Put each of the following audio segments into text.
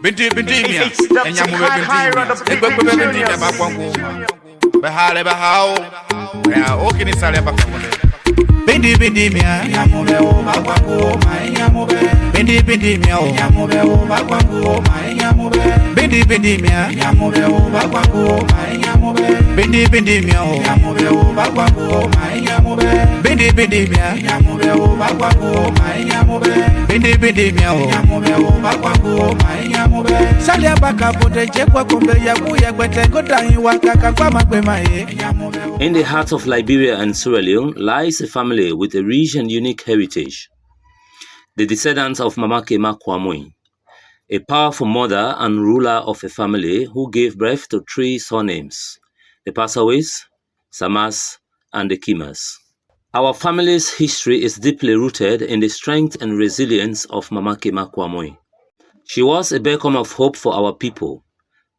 Binti mia, enya mo binti mia ba kwangu. Behale bahao. Ya okini sale ba kwangu. Binti mia, enya mo be o ba kwangu, ma enya mo be. Binti mia o, enya mo be o ba kwangu, ma enya mo be. Binti mia, enya mo be o ba kwangu, ma enya mo be. Binti mia o, enya mo be o ba kwangu, ma enya mo be. Binti mia, enya mo be o ba kwangu, ma enya mo be. Binti mia o, enya mo be o ba kwangu, ma enya mo be. Salia baka bote chekwa kombe ya kuya kwete ngotanyi wakaka kwa makwema ye. In the heart of Liberia and Sierra Leone lies a family with a rich and unique heritage. The descendants of Mama Kemokai, a powerful mother and ruler of a family who gave birth to 3 surnames, the Passaways, Samas, and the Kimas. Our family's history is deeply rooted in the strength and resilience of Mama Kemokai. She was a beacon of hope for our people,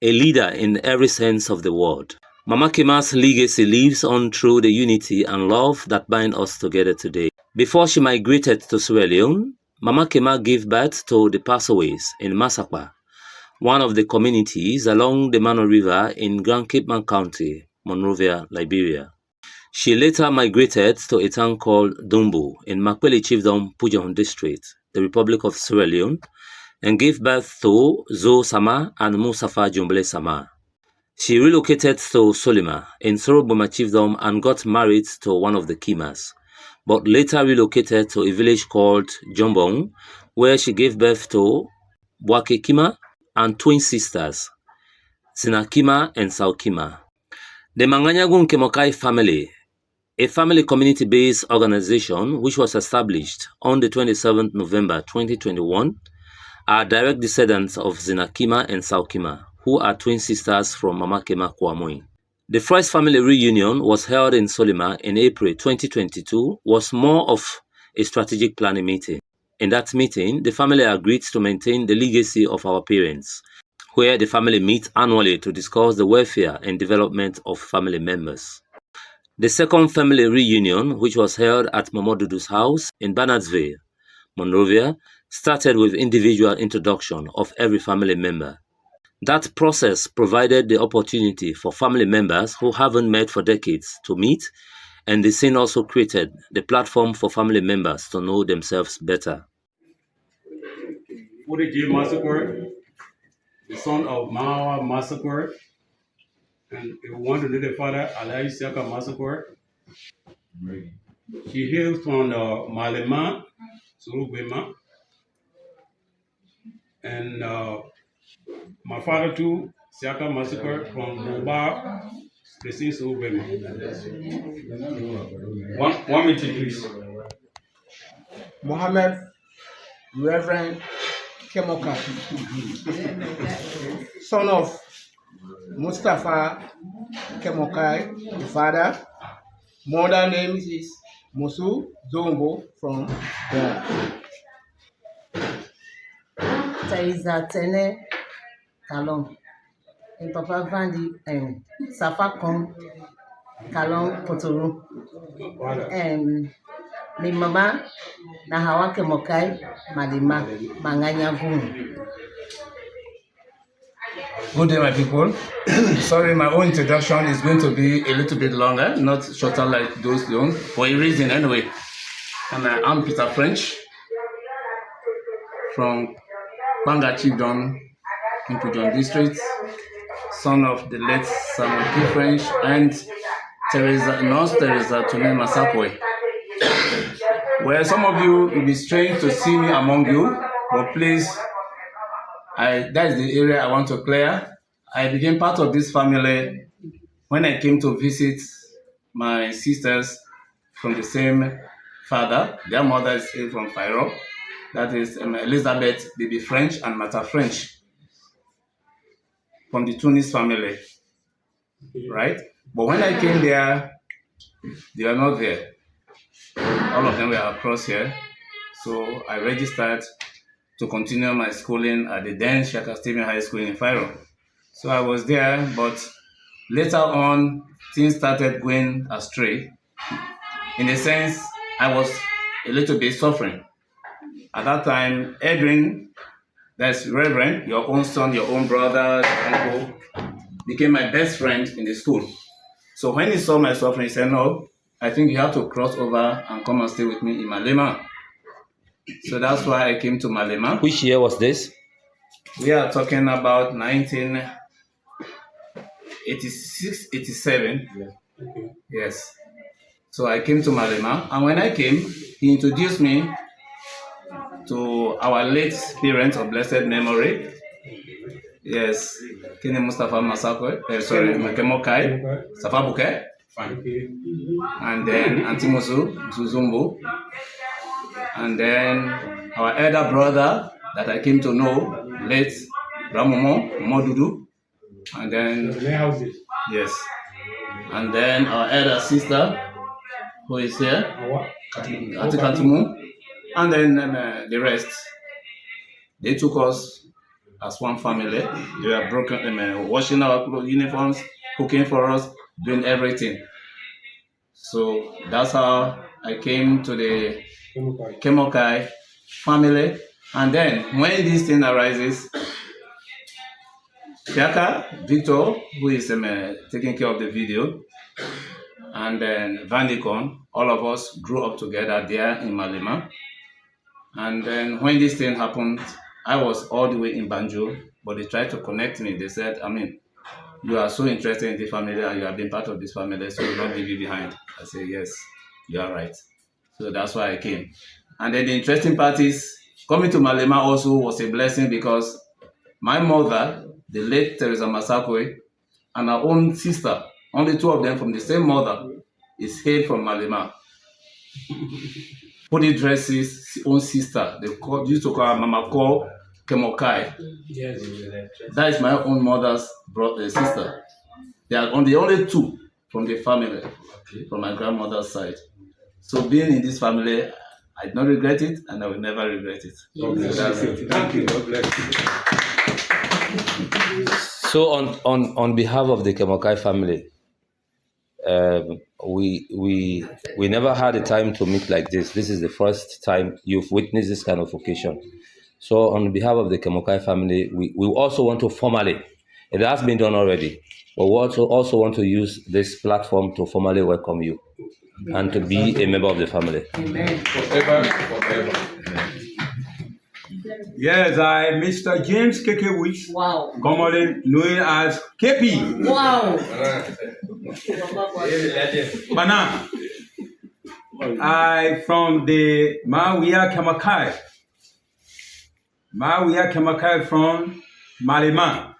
a leader in every sense of the word. Mama Kema's legacy lives on through the unity and love that bind us together today. Before she migrated to Sierra Leone, Mama Kema gave birth to the Passaways in Masakwa, one of the communities along the Mano River in Grand Cape County, Monrovia, Liberia. She later migrated to a town called Dumbo in Makweli Chiefdom, Pujehun District, the Republic of Sierra Leone, and gave birth to Zo Sama and Musafa Jumble Sama. She relocated to Solima in Soroboma Chiefdom and got married to one of the Kimas, but later relocated to a village called Jombong, where she gave birth to Bwake Kima and twin sisters, Sinakima and Saukima. The Manganya Kemokai family, a family community-based organization which was established on the 27th November 2021, are direct descendants of Zinakima and Saukima, who are twin sisters from Mama Kemokai. The first family reunion was held in Solima in April 2022, was more of a strategic planning meeting. In that meeting, the family agreed to maintain the legacy of our parents, where the family meets annually to discuss the welfare and development of family members. The second family reunion, which was held at Momodudu's house in Bernardsville, Monrovia, started with individual introduction of every family member. That process provided the opportunity for family members who haven't met for decades to meet, and the scene also created the platform for family members to know themselves better. Woody J. Massacre, the son of Mawa Massacre, and one to the father, Alai Siaka Massacre. She hails from the Malema, Surubema, and my father too, Siaka Massacre from Boba, the same Surubema. One minute, please. Mohammed Reverend Kemokai, son of Mustafa Kemokai, the father. Mother name is Musu Zombo from the Taiza Tene Kalon. And Papa Vandi and Safa Kong Kalon Potoro. And my mama Nahawa Kemokai Malima Manganya Nguhun. Good day, my people. Sorry, my own introduction is going to be a little bit longer, not shorter like those long, for a reason anyway. And I'm Peter French from Banga Chiefdom in Pujehun District, son of the late Samuel P. French and Nurse Teresa Tune Masakwe. Well, some of you will be strange to see me among you, but please, that is the area I want to clear. I became part of this family when I came to visit my sisters from the same father. Their mother is from Cairo. That is Elizabeth Baby French and Mata French from the Tunis family, right? But when I came there, they were not there. All of them were across here. So I registered to continue my schooling at the then Shaka Stephen High School in Cairo. So I was there, but later on, things started going astray. In a sense, I was a little bit suffering. At that time, Edwin That's Reverend, your own son, your own brother, your uncle, became my best friend in the school. So when he saw my suffering, he said, no, I think you have to cross over and come and stay with me in Malema. So that's why I came to Malema. Which year was this? We are talking about 1986, 87. Yes. So I came to Malema, and when I came, he introduced me to our late parents of blessed memory. Yes, Kene Mustafa Masakwe, Kemokai, Safa Buke, and then Auntie Musu Zumbu, and then our elder brother that I came to know, late Ramomo Modudu, and then yes, and then our elder sister who is here, Auntie Katumu, and then the rest. They took us as one family. They were washing our uniforms, cooking for us, doing everything. So that's how I came to the Kemokai family. And then when this thing arises, Piaka, Victor, who is taking care of the video, and then Vandicon, all of us grew up together there in Malema. And then when this thing happened, I was all the way in Banjo, but they tried to connect me. They said, you are so interested in the family and you have been part of this family, so we'll not leave you behind. I said, yes, you are right. So that's why I came. And then the interesting part is, coming to Malema also was a blessing because my mother, the late Teresa Masakwe, and her own sister, only two of them from the same mother, is hailed from Malema. Put dresses, own sister. They used to call her Mama Ko Kemokai. Yes. That is my own mother's sister. They are the only two from the family, from my grandmother's side. So being in this family, I do not regret it, and I will never regret it. God bless you. Thank you. God bless you. So on behalf of the Kemokai family, we never had a time to meet like this. This is the first time you've witnessed this kind of occasion. So on behalf of the Kemokai family, we also want to formally, it has been done already, but we also want to use this platform to formally welcome you and to be a member of the family. Amen. Forever. Yes, I, Mr. James Kekewich, commonly known as KP. Wow. Bana. I from the Mawia Kemokai from Malema.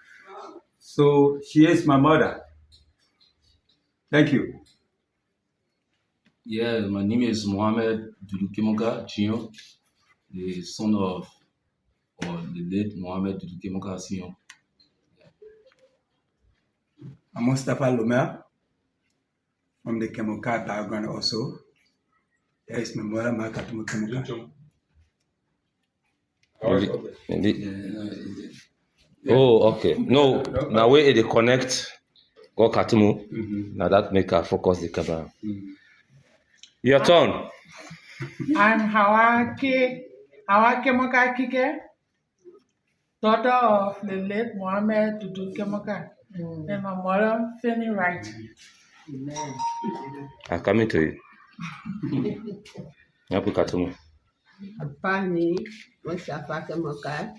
So she is my mother. Thank you. Yeah, my name is Mohammed Dudu Kemoka Chion, the son of the late Mohammed Dudu Kemoka Sion. I'm Mustafa Lumer from the Kemokai background also. There is my mother, Makatumu Kemoka. Oh, okay. No, now we they connect go Katumu. Now that make her focus the camera. Your turn. I'm Hawa Kemokai Kike, daughter of the late Mohammed Dudu Kemokai, and my mother, Fanny Wright. I'm coming to you. Happy Katumu. Apani, Mustafa Kemokai,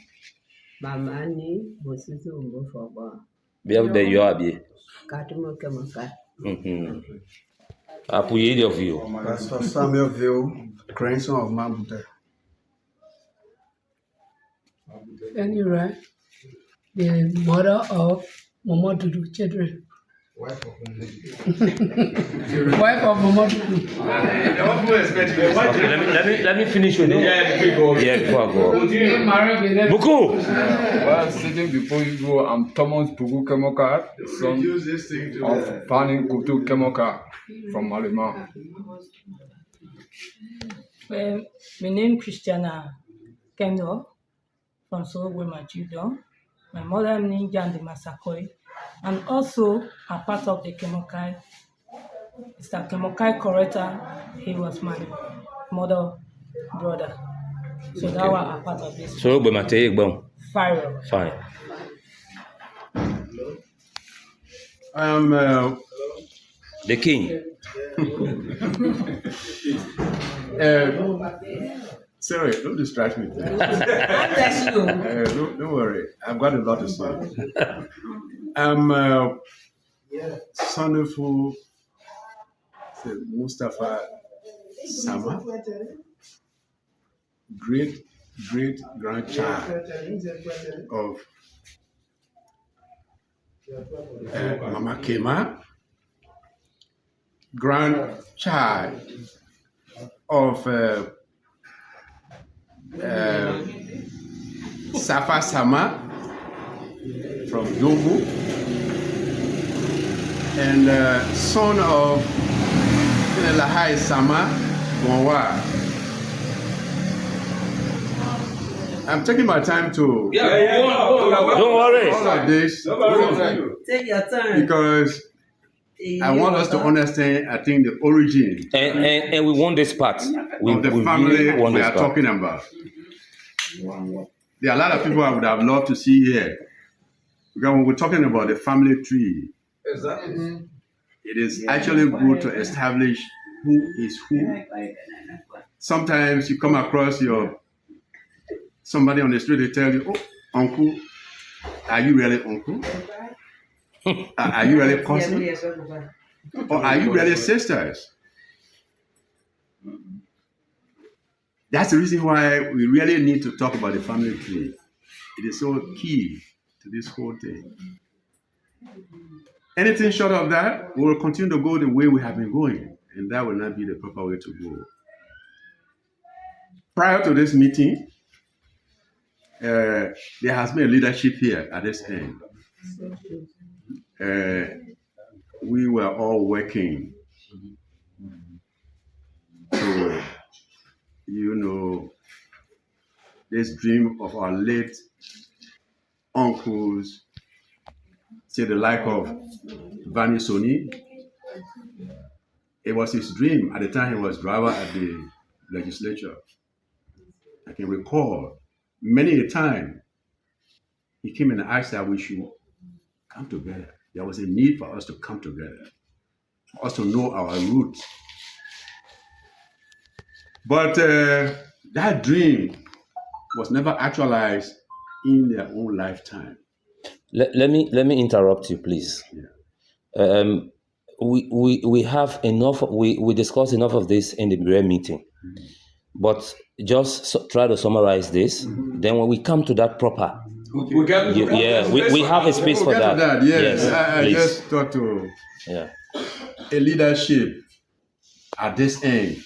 Mamani, Mosizu Mbofoba. Be out there, you are be. Katumu Kemokai. Appuyer of you. Pastor Samuel Ville, grandson of Mambute. Anyway, the mother of Mama Dudu children. Wife of Mama Dudu. Okay, let me finish with it. Yeah, before I go. Buku! Well, sitting before you go, I'm Thomas Buku Kemoka, son of Pani Kutu Kemoka from Malema. Well, my name is Christiana Kendo from Sorogwe Majudo. My mother named Jandi Masakoi, and also a part of the Kemokai. Mr. Kemokai Coretta, he was my mother brother. So that was a part of this. Sorogwe Matei Gbon. Fire. Fine. I'm The king. sorry, don't distract me. Don't worry, I've got a lot to say. I'm son of Mustafa Sama, great grandchild of Mama Kema, grandchild of Safa Sama from Yobu, and son of Lahai Sama Bonwa. I'm taking my time to Don't worry. all of this Take your time. because I want us to understand, I think, the origin And we want this part. of the family really want we this are part. talking about. There are a lot of people I would have loved to see here. Because when we're talking about the family tree, it is actually good to establish who is who. Sometimes you come across somebody on the street, they tell you, "Oh, uncle, are you really uncle? Are you really cousin? Or are you really sisters?" That's the reason why we really need to talk about the family tree. It is so key to this whole thing. Anything short of that, we will continue to go the way we have been going, and that will not be the proper way to go. Prior to this meeting, there has been a leadership here at this end. We were all working to, this dream of our late uncles, say the like of Vani Soni. It was his dream at the time he was driver at the legislature. I can recall many a time he came and asked that we should come together. There was a need for us to come together, for us to know our roots. But that dream was never actualized in their own lifetime. Let me interrupt you, please. Yeah. We have enough. We discussed enough of this in the Bureau meeting, but just try to summarize this. Then when we come to that proper, we have a space for that. Yes, I please. just thought to a leadership at this end.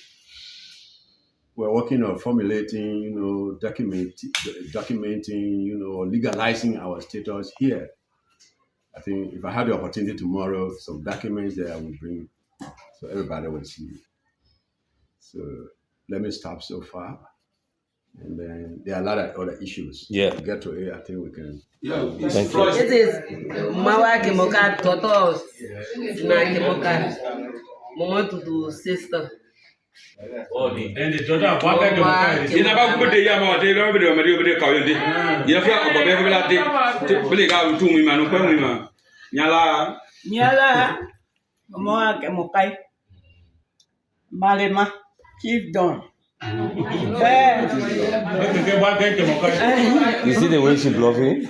We're working on formulating, documenting, legalizing our status here. I think if I had the opportunity tomorrow, some documents that I will bring so everybody will see. So let me stop so far. And then there are a lot of other issues. Yeah. To get to it, I think we can. Thank you. This is Mawa Kemokai Toto na Kemokai. Mama to do sister. And the daughter of Waka Kemokai. You never put the Yama, they don't be the Coyote. You have to believe out to me, man, Nyala, Mama Kemokai. Malema, Chief Don. You see the way she bluffing?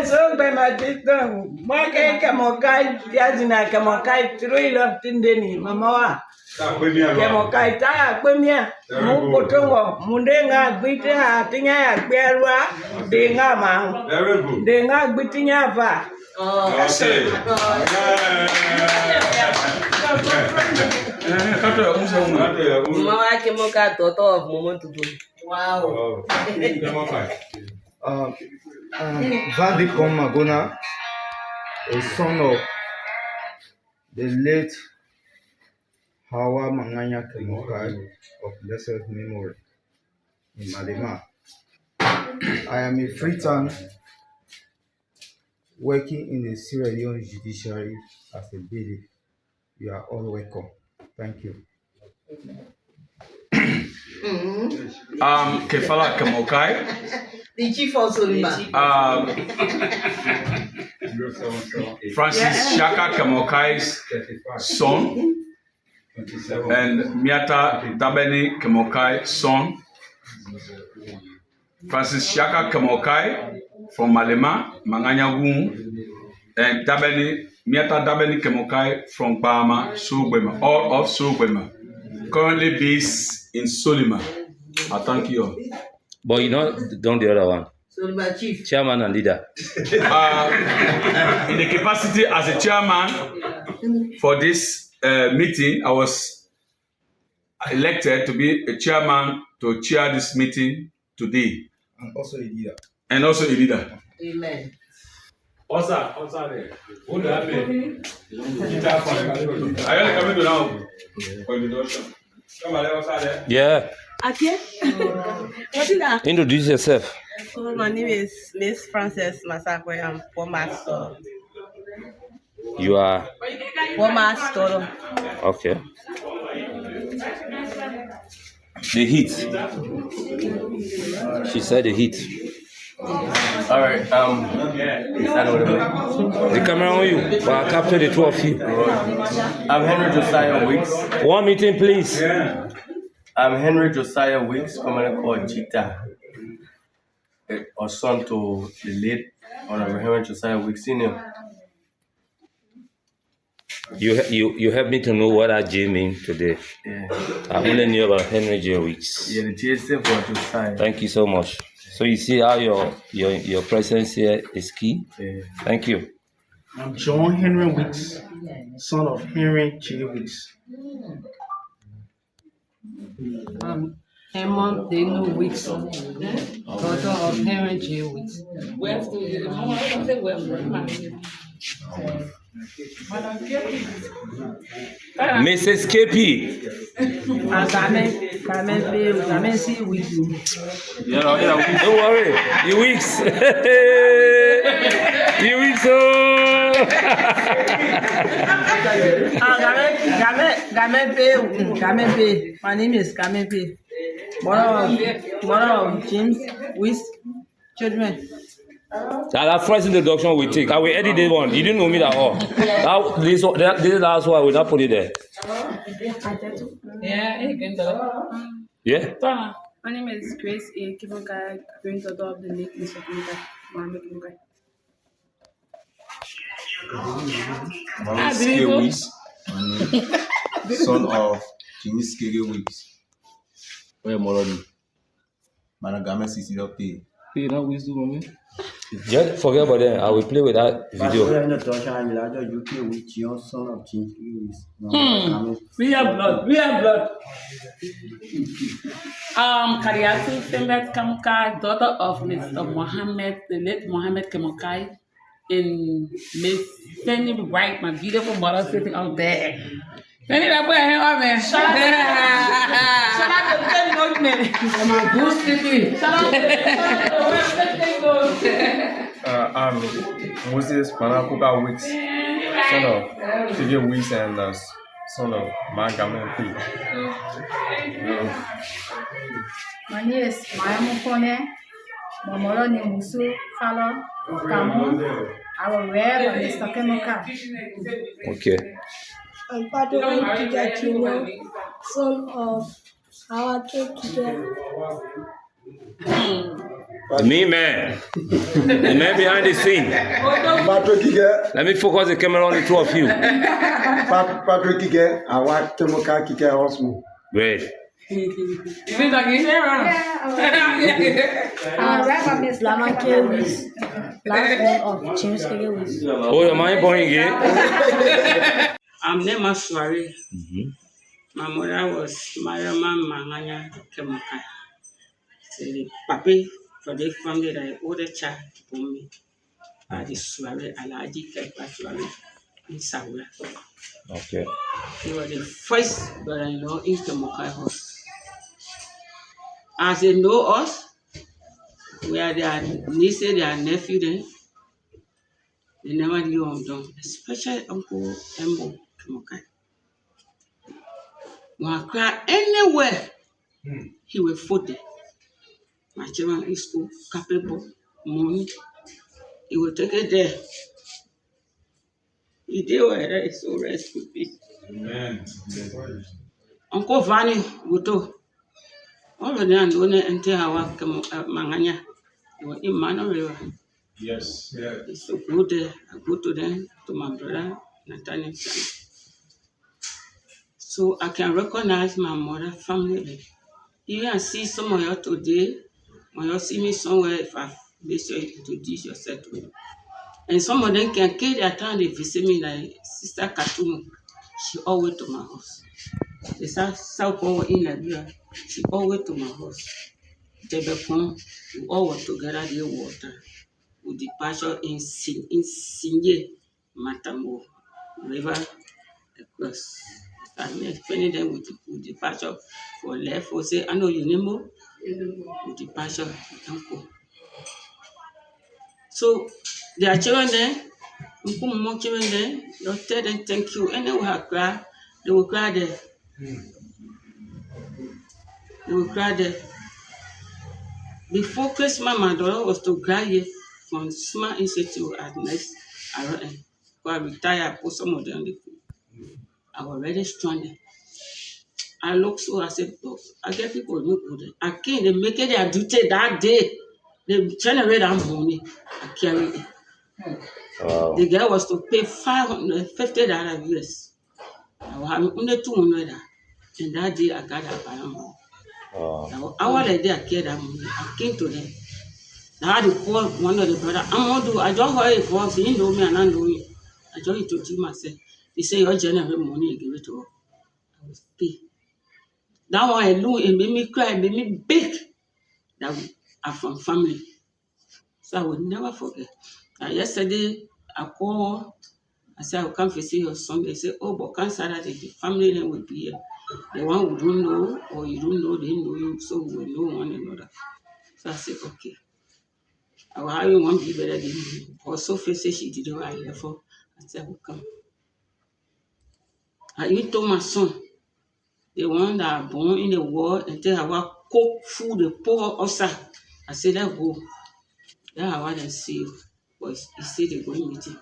So by my sister, Maka Kemokai, Yazina Kemokai, 3 love Tindeni, Mama. Kemokai, Taya, Quimia, Mukotongo, Mundenga, Bitia, Tinga, Berwa, Dinga, very good. Dinga, Bitia, Va. That's it. Mawa Kemokai Toto of Mama to do. Wow. Vandi Magona, a son of the late Hawa Manganya Kemokai of blessed memory in Malema. I am a Freetown working in the Sierra Leone judiciary as a bailiff. You are all welcome. Thank you. Kefala Kemokai. The chief of Solima. Francis Shaka Kemokai's son. And Miata Dabeni Kemokai's son. Francis Shaka Kemokai from Malema, Manganya Nguhun, and Miata Dabeni Kemokai from Bama, Surubema, all of Surubema, currently based in Solima. I thank you all. But you know, don't the other one. Solima chief. Chairman and leader. In the capacity as a chairman for this meeting, I was elected to be a chairman to chair this meeting today. And also a leader. And also a leader. Amen. Osa there. Who that mean? Are you coming to now? For introduction. Come on, Osa there. Yeah. Okay. What is that? Introduce yourself. Oh, my name is Miss Frances Masakwe. I'm former store. You are? Former store. Okay. The heat. She said the heat. All right. The camera on you. But I capture the two of you. I'm Henry Josiah Weeks. One meeting, please. I'm Henry Josiah Weeks, commonly called Jita, or son to the late Honorable Henry Josiah Weeks Senior. You helped me to know what that J means today. Yeah. I only knew about Henry J. Weeks. Yeah, the J stands for Josiah. Thank you so much. So you see how your presence here is key. Yeah. Thank you. I'm John Henry Weeks, son of Henry J. Weeks. Emma Dano Weeks, daughter of Henry J. Weeks. Mrs. KP. Don't worry, you weeks. You weeks. My name is Gamepe. Mother of James with children. That first introduction we take. I will edit this one. You didn't know me at all. This last one I will not put it there. Yeah. My name is Grace A. Kemokai, granddaughter of the late Mr. Kemokai, Mohammed Kemokai. Son of James Kege Weeks. Where Moroni? Managama Sisi Doctor. You know we do, mommy. Just forget about that. I will play with that video. We have blood. We have blood. Kariatu Femet Kemokai, daughter of Mr. Mohammed, the late Mohammed Kemokai, in Miss Penny Wright, my beautiful mother sitting out there. Penny, I put her on me. Shut up, I'm Moses Panakuka Weeks, son of Tige Weeks and son of Manganya. My name is Maya Mukone. My mother name Musu Kalo Kamu. I will wear Mr. Kemokai. Okay. I'm Patrick Kigachino, son of Awake Kiga. Me man. The man behind the scene. Patrick Kige. Let me focus the camera on the two of you. Patrick Kige, Awake Kemokai Kige Osmo. Great. Miss Lamake Weeks, last name of James Kege Weeks. Oh, your mind going again? I'm Nema Swari. My mother was Manganya Kemokai. The papi for the family that I older child for me. I just Swari Alaji Kepa Swari in Saula. Okay. He was the first brother-in-law in Kemokai house. As they know us, we are their niece, their nephew then. They never knew them, especially Uncle Embo Kemokai. When I cry anywhere, he will food them. My children in school, capable, money. He will take it there. He did where it's so rest with peace. Amen. Uncle Vanny Wuto. All of them don't enter our Manganya. They were in Manor. Yes. It's so good there. I go to them, to my brother, Nathaniel. So I can recognize my mother family. Even I see some of you today, when you see me somewhere, if I make sure you introduce yourself to me. And some of them can carry their time, they visit me like Sister Katumu. She always to my house. The South Power in Liberia, she always to my house. Tebekon, we all were together, the water. We departure in Sinye, Matamo, river across. I'm explaining them with departure for left, for say, I know you name with departure, uncle. So, there are children there, more children there, you'll tell them thank you. And they will cry, they will cry there. They will cry there. Before Christmas, my daughter was to graduate from Smart Institute at next RN. I retired, I put some of them on the field. I was already stranded. I look so, I said, oh, I get people look good. I came, they make it their duty that day. They generate that money. I carry it. Wow. The girl was to pay $550 US. I was having only $200. And that day I got that money. Wow. I was like, I carried that money. I came to them. I had to call one of the brothers. I just heard a voice. He know me and I know him. I just introduced myself. He said, you generate money and give it to her. I was paid. That one alone, it made me cry, it made me big. That I'm from family. So I will never forget. Yesterday, I called. I said, I will come visit your son. They said, oh, but can't say that the family name will be here. The one who don't know or you don't know, they know you, so we will know one another. So I said, okay. I will have you one be better than me. Also, face she did what I left for. I said, I will come. I even told my son, the one that are born in the world, and tell her what cook food, the pour outside. I said, let's go. Then I want to see you. But he said they're going meeting.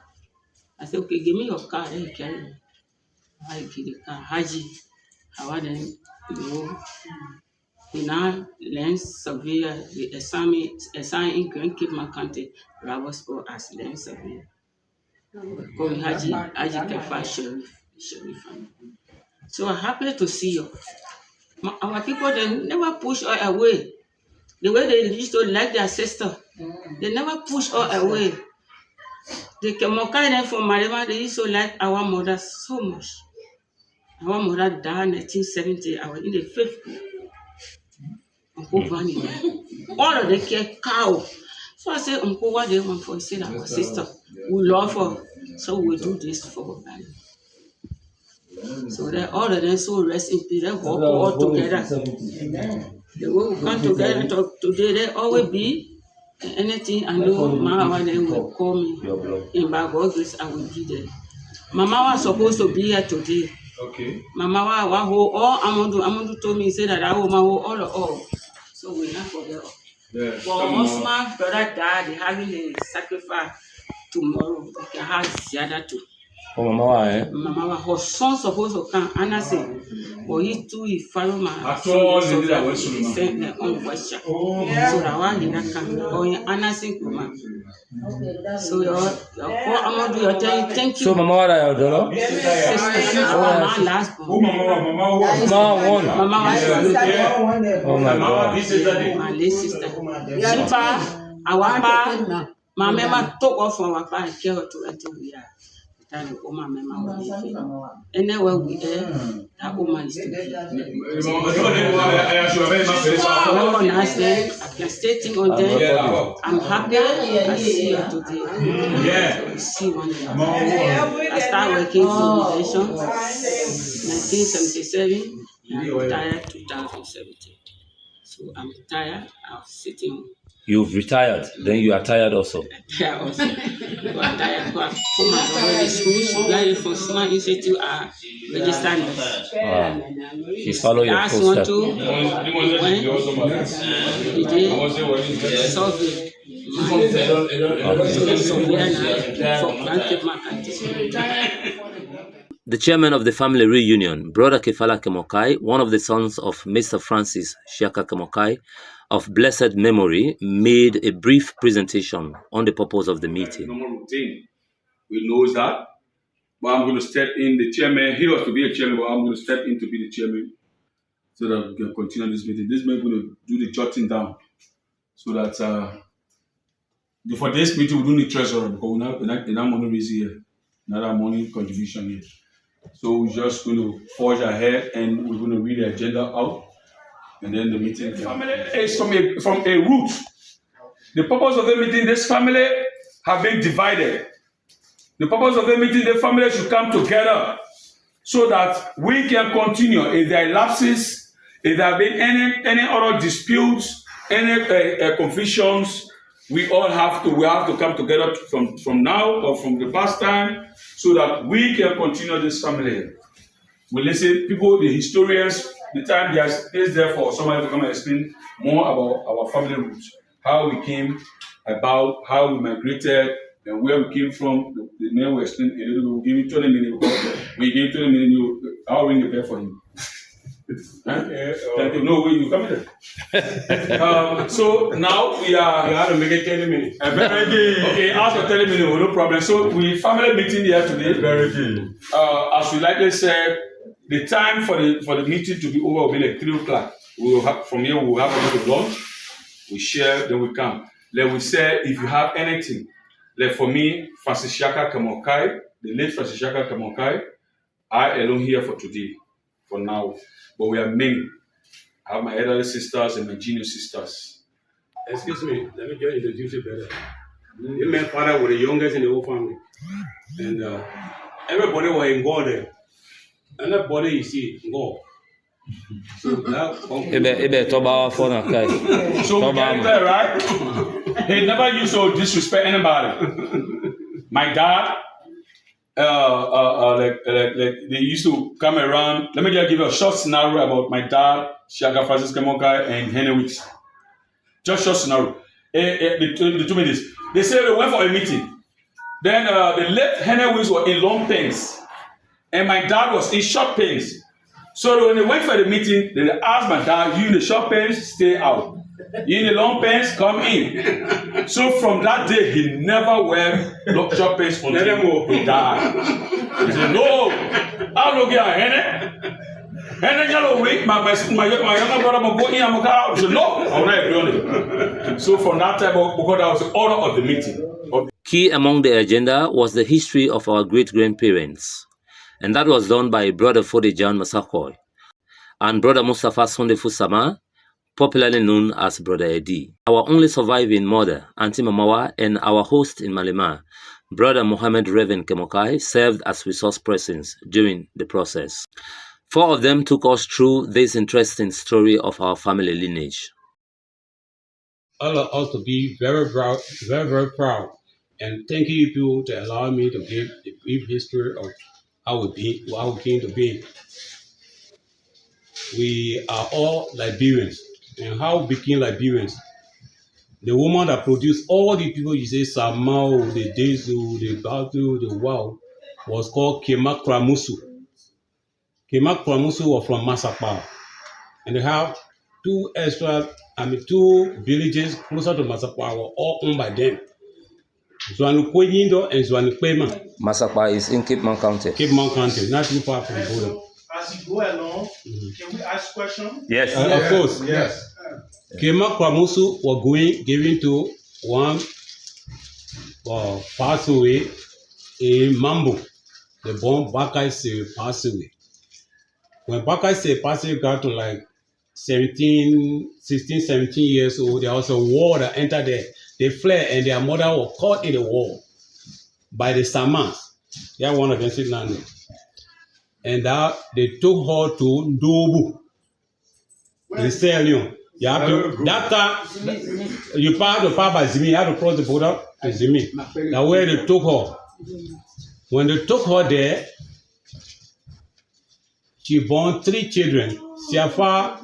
I said, okay, give me your car, then you carry me. I give the car. Haji. I want them, you know, he now learns surveyor, the assign in Grand Cape County, Rabosport as land surveyor. Call me Haji Kefa Sheriff. So I'm happy to see you. Our people, they never push us away. The way they used to like their sister, they never push us away. The Kemokai from Malema, they used to like our mother so much. Our mother died in 1970. I was in the 5th grade. Uncle Vanny. All of them care cow. So I said, Uncle, what they want for? He said, our sister, we love her. So we do this for her. So that all of them so rest in peace. They walk all together. They will come together and talk today. They always be anything. I know Mama then will call me. In by God's grace, I will be there. Mama was supposed to be here today. Okay. Mama was all Amadou told me, he said that I will all. So we not forget. Yeah. Well, Osman brother died, they having a sacrifice tomorrow. We can have the other two. Oh, Mama, Mama, her son supposed to come. Anna said, but he too, he followed my son. He sent their own question. So that one he not come. Or Anna said, so your Amadou, you're telling thank you. So Mama, what are your sister? Mama last born. Mama one. Mama oh my God. My late sister. Sipa, our pa, my mama took off from our pa and carried her to until we are. And the woman mama was living. Anywhere we are, that woman is to be. I can stay thing on them. I'm happy I see you today. Yeah. We see one another. I started working for Reunion 1977 and I retired 2017. So I'm tired of sitting You've retired, then you are tired also. Yeah, also. We are tired. For my school, supply for Smart Institute are registered nurse. Wow. She followed your Last one footsteps. too, we did survey. The chairman of the family reunion, Brother Kefala Kemokai, one of the sons of Mr. Francis Shaka Kemokai, of blessed memory, made a brief presentation on the purpose of the meeting. Normal routine. We know that, but I'm going to step in. The chairman, he was to be a chairman, but I'm going to step in to be the chairman so that we can continue this meeting. This man is going to do the jotting down so that for this meeting we don't need treasurer because we're not money raise here, not our money contribution here. So we're just going to forge ahead and we're going to read the agenda out. And then the meeting. The family is from a root. The purpose of the meeting, this family have been divided. The purpose of the meeting, the family should come together so that we can continue. If there are lapses, if there have been any other disputes, any confusions, we have to come together from now or from the past time so that we can continue this family. We listen, people, the historians, the time is there for somebody to come and explain more about our family roots, how we came about, how we migrated, and where we came from. The man will explain a little bit. We'll give you 20 minutes. We give 20 minutes. I'll ring the bell for him. Thank you. No, you come here. So now we are. You have to make it 30 minutes. Okay, ask for 30 minutes, no problem. So we family meeting here today. Very good. As we likely said, the time for the meeting to be over will be like 3 o'clock. We will have from here. We will have a little lunch. We share, then we come. Like we say, if you have anything, like for me, Francis Shaka Kemokai, the late Francis Shaka Kemokai, I alone here for today, for now. But we are many. I have my elderly sisters and my junior sisters. Excuse me, let me just introduce you better. My father was the youngest in the whole family. And everybody was in God there. Everybody you see, God. So that So we get there, right? He never used to disrespect anybody. My dad, like they used to come around. Let me just give you a short scenario about my dad, Shaka Francis Kemokai, and Henry Wicks. Just short scenario. The 2 minutes. They said they went for a meeting. Then the late Henry Wicks were in long pants, and my dad was in short pants. So when they went for the meeting, they asked my dad, "You in the short pants, stay out. You in the long pants, come in." So from that day, he never wear short pants until he died. He said, "No, I'll look at Henry. Henry yellow week, my younger brother will go in and out." He said, "No, I'm not doing it." So from that time, because that was the order of the meeting. Key among the agenda was the history of our great-grandparents, and that was done by Brother Fodejan Masakoi and Brother Mustafa Sondefu Sama, popularly known as Brother Eddie. Our only surviving mother, Auntie Mamawa, and our host in Malema, Brother Mohammed Reverend Kemokai, served as resource persons during the process. 4 of them took us through this interesting story of our family lineage. All of us to be very proud, very proud. And thank you people to allow me to give a brief history of how we came to be. We are all Liberians. And how we became Liberians. The woman that produced all the people you say Samao, the Dezu, the Batu, the Wow, was called Kemakramusu. Kemakramusu was from Masapa. And they have 2 villages closer to Masapa were all owned by them. Zwanukwenyindo and Zwanukpema. Masapa is in Cape Mount County. Cape Mount County, not too far from Bodo. As you go along, can we ask questions? Yes. Of course. Yes. Kemakwamusu were giving to one passed away in Mambo. The born Bakaise passed away. When Bakaise passed away, got to like 16, 17 years old, there was a war that entered there. They fled and their mother was caught in the war by the Samans. They are one of them sitting down there. And they took her to Ndobu in Sierra Leone. You have to, that time, you pass by Zimi, you have to cross the border to Zimi. That's where they took her. When they took her there, she born 3 children. Siafa,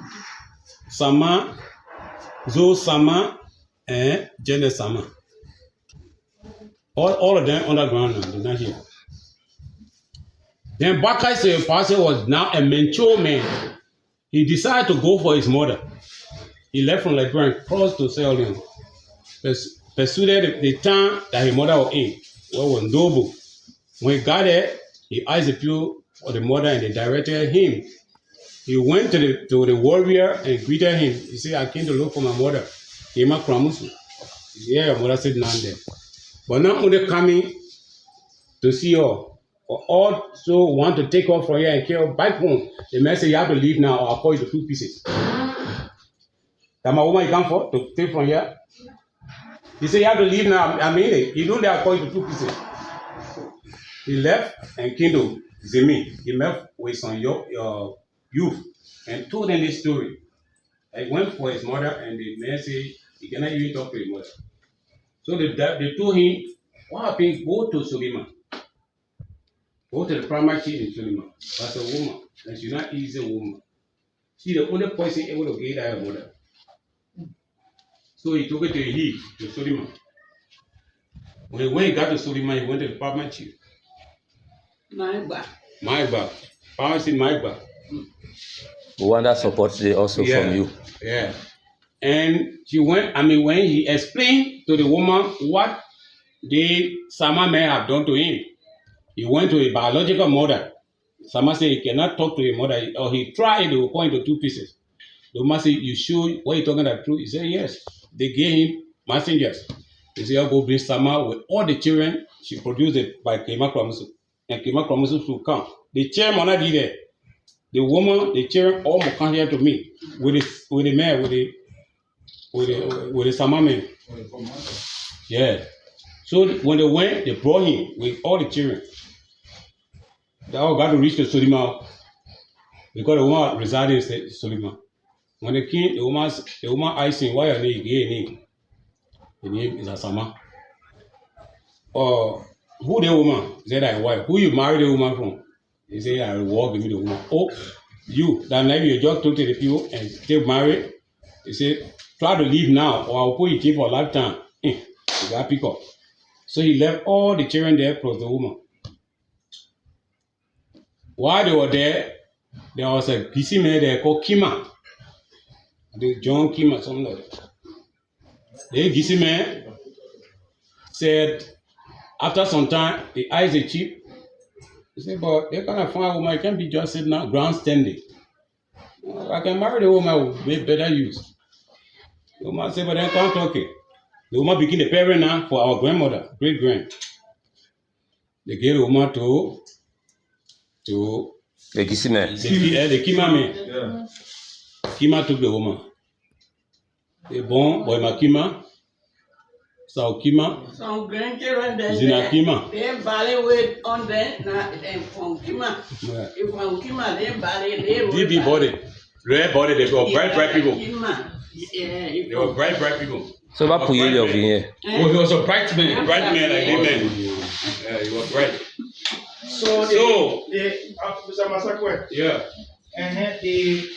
Sama, Zo Sama, and Jenna Sama. All of them underground now, they're not here. Then Bakai Pastor was now a mature man. He decided to go for his mother. He left from Liberia and crossed to Sierra Leone. Pursued the town that his mother was in, what was Ndobo. When he got there, he asked the people for the mother and they directed him. He went to the warrior and greeted him. He said, I came to look for my mother. Kema Kramusu. Yeah, your mother said none there. But now only coming to see her. Or also want to take her from here and carry her back home. The man said, you have to leave now or I'll call you to 2 pieces. That my woman you come for to take from here. He said, you have to leave now. I mean it. You don't dare call you to 2 pieces. He left and came to Zemi. He met with some youth and told them this story. He went for his mother and the man said, he cannot even talk to his mother. So they told him, what happened? Go to Solima. Go to the primary chief in Solima. That's a woman. And she's not easy woman. She's the only person able to get her mother. So he took it to Solima. When he got to Solima, he went to the primary chief. Maiba. Pharmacy Maiba. Rwanda supports they also from you. Yeah. And she went, when he explained to the woman what the Sama men have done to him, he went to a biological mother. Sama said he cannot talk to a mother, or he tried to go into 2 pieces. The woman said, you sure what you're talking about true? He said, yes. They gave him messengers. He said, I'll go bring Sama with all the children she produced by Kema Kramusu. And Kema Kramusu will come. The chairman not there. The woman, the children, all will come here to me with the man, with the Sama man. Yeah. So when they went, they brought him with all the children. They all got to reach the Solima because the woman resided in Solima. When they came, the woman asked him, why your name? He name. The name is Asama. Who the woman? He said, I wife. Who you married the woman from? He said, I will walk with the woman. Oh, you, that night you just talk to the people and stay married. He said, try to leave now or I'll put you in for a lifetime. You got pick up. So he left all the children there plus the woman. While they were there was a busy man there called Kima. The John Kima, something like that. The busy man said, after some time, he asked the chief, he said, but they can't find a woman, it can't be just sitting down, grandstanding. I can marry the woman with make better use. The woman said, but they can't talk it. The woman became the parent now for our grandmother, great-grand. They gave the woman to the Gisime. The Kima man. Yeah. Kima took the woman. They born boy Makima, Sao Kima, some grandchildren there. Zina Kima. They ballet with on there, and from Kima. If from Kima, they ballet. DB body, red body. They were bright people. They were bright people. So what put you over here? Oh, he was a bright man like they men. Yeah, he was bright. So Mr. Masakwe. Yeah. And the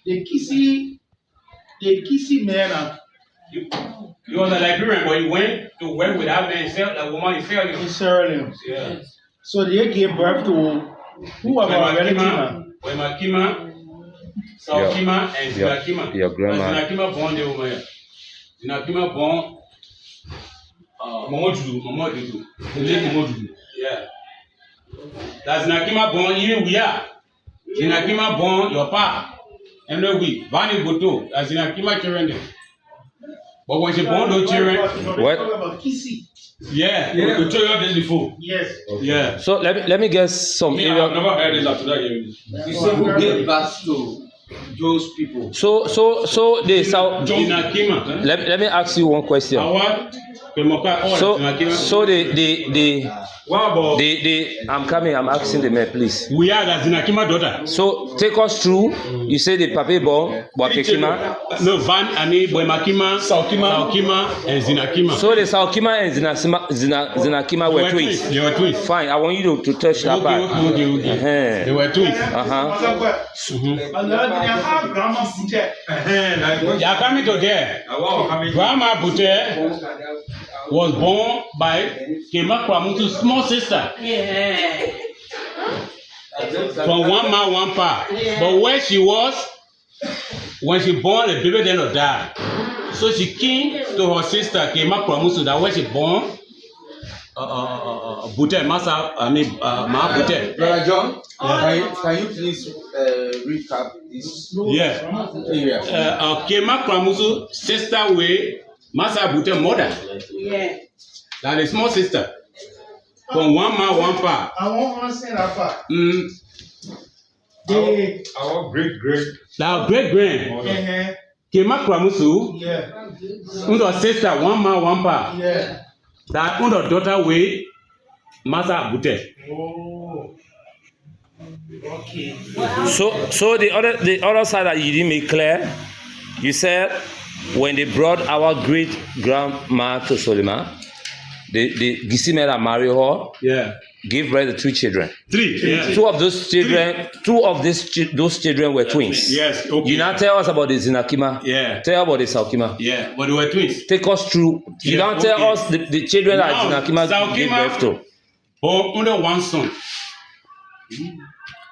kissy man. He was a Liberian, but he went to work with that man, the woman in Sierra Leone. In Sierra Leone. Yeah. So they gave birth to who was our relative? Kima, Sao Kima, and Zina Kima. Your grandma. Zina Kima born the woman. Zina Kima born Mama Dudu. The late Mama Dudu. Yeah. That's Zina Kima born, even we are. Zina Kima born your pa. And then we, Vani Goto, that's Zina Kima children. But when she born those children, what? About Kissy. Yeah, we told you this before. Yes. Okay. Yeah. So let me guess some. I've never heard this after that. You say who gave birth to those people? So they Zina Kima. Let me ask you one question. Kemokai, So the I'm coming, I'm asking the man, please. We are the Zinakima daughter. So take us through. You say the Pape born, Bwapekima. No, Van, Ani, Boemakima, Saukima, and Zinakima. So the Saukima and Zinakima were twins. They were twins. Fine, I want you to touch that part. Okay. They were twins. They are coming to there. Grandma Bute was born by Kemakwamutu's small sister. Yeah. From one man, one pa. But where she was, when she born, the baby then died. So she came to her sister, Kemakwamutu, that when she born, Bute, Ma Bute. Brother John, can you please recap this? Yeah. Kemakwamutu sister way, Masa Bute mother. Yeah. That is small sister. From one man, one pa. I won't answer that part. Our great. Our great. Kemakwamutu. Yeah. Under sister, one man, one pa. Yeah. That under daughter way, Masa Bute. Oh. Okay. So the other side that you didn't make clear, you said when they brought our great grandma to Solima, the Gisimera married her. Yeah. Gave birth to 3 children. 3. Yeah. Two of those children were twins. Yes. Okay. You now tell us about the Zinakima. Yeah. Tell about the Saukima. Yeah, but they were twins. Take us through. You now tell us the children that Zinakima gave birth to. Born under one son.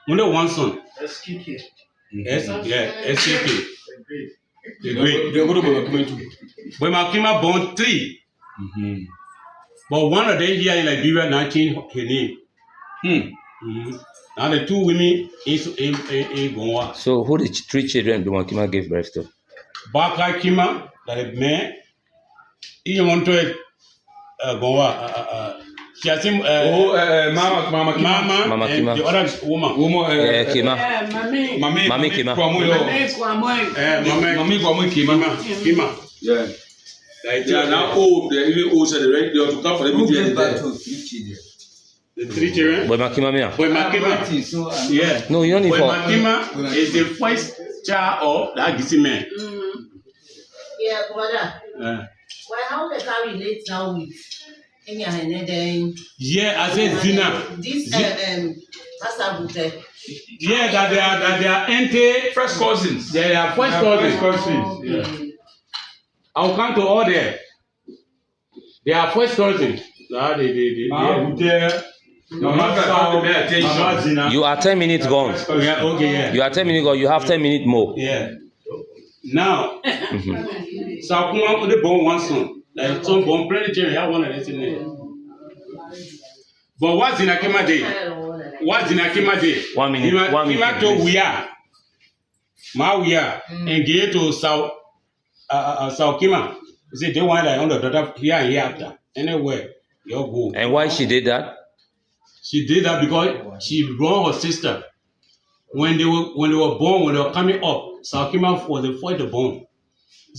Under one son. SKK. SKK. The great. They go to Boemakima too. Boemakima born 3. But one of them here in Liberia, 19, her name. Now the 2 women in Gonwa. So who the 3 children Boemakima gave birth to? Baka Kima, the man. He want to Gonwa. She has him. Mama Kima. The other woman. Kima. Mami Kima. Mami Kima. Yeah. Like they are now old, they're even old, so they have to come for them. Who gave birth to 3 children? The 3 children? Boemakima. Yeah. No, you don't need Boemakima is the first child of that Gisime. Yeah, brother. Why how they can relate now with any then? Yeah, I said Zina. This Masabute. Yeah, that they are auntie first cousins. They are first cousins. Yeah. I'll come to all there. They are first cousins. You are 10 minutes gone. Yeah, okay, yeah. You are 10 minutes gone. You have 10 minutes more. Yeah. Now, so I only born one son. Like some born plenty children. I want to listen there. But what's in Akima Day? 1 minute. 1 minute. To we are. We are. And get to Saukima. You see, they want like under daughter here and here after. Anywhere, you go. And why she did that? She did that because she brought her sister. When they were born, when they were coming up, Saukima was the first to born.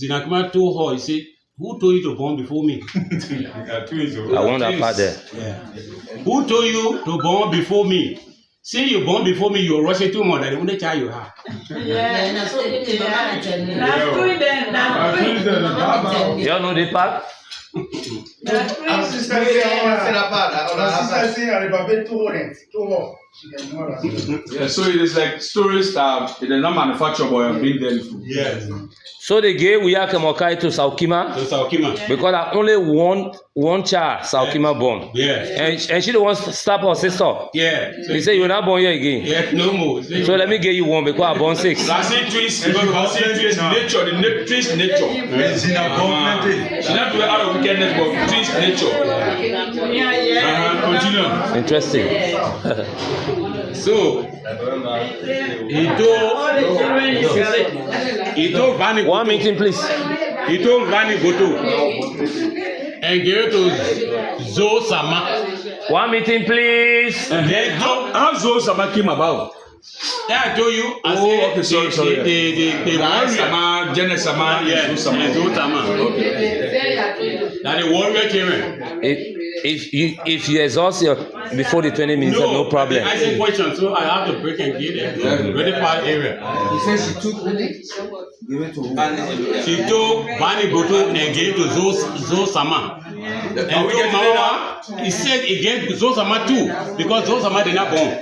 Zinakima told her, he said, who told you to born before me? I want that part there. Yeah. Who told you to born before me? Since you born before me, you're rushing too much. That's the only child you have. Yeah, you know the part? Yeah, so it is like stories that they are not manufactured but are being there before. Yes. So they gave Kemokai to Saukima. Because I only one child Saukima born. Yeah. And she the one stop her sister. Yeah. They say you're not born here again. Yeah, no more. So let me get you one because I born 6. I say twins, nature, the twins nature. She not do it out of wickedness, but twins nature. Continue. Interesting. So he told Vani. 1 meeting, please. He told Vani Goto and gave it to Zo Sama. 1 meeting, please. Then how Zo Sama came about? Yeah, I told you. Okay, sorry. The Sama, Jenna Sama, yeah, Zo Sama. Okay. That the warrior children. If you exhaust your before the 20 minutes, no problem. I ask question, so I have to break and get it. Very far area. He said she took give it to who? She took Bani Boto and gave to Zo Sama. And to Mawa, he said he gave Zo Sama too, because Zo Sama did not born.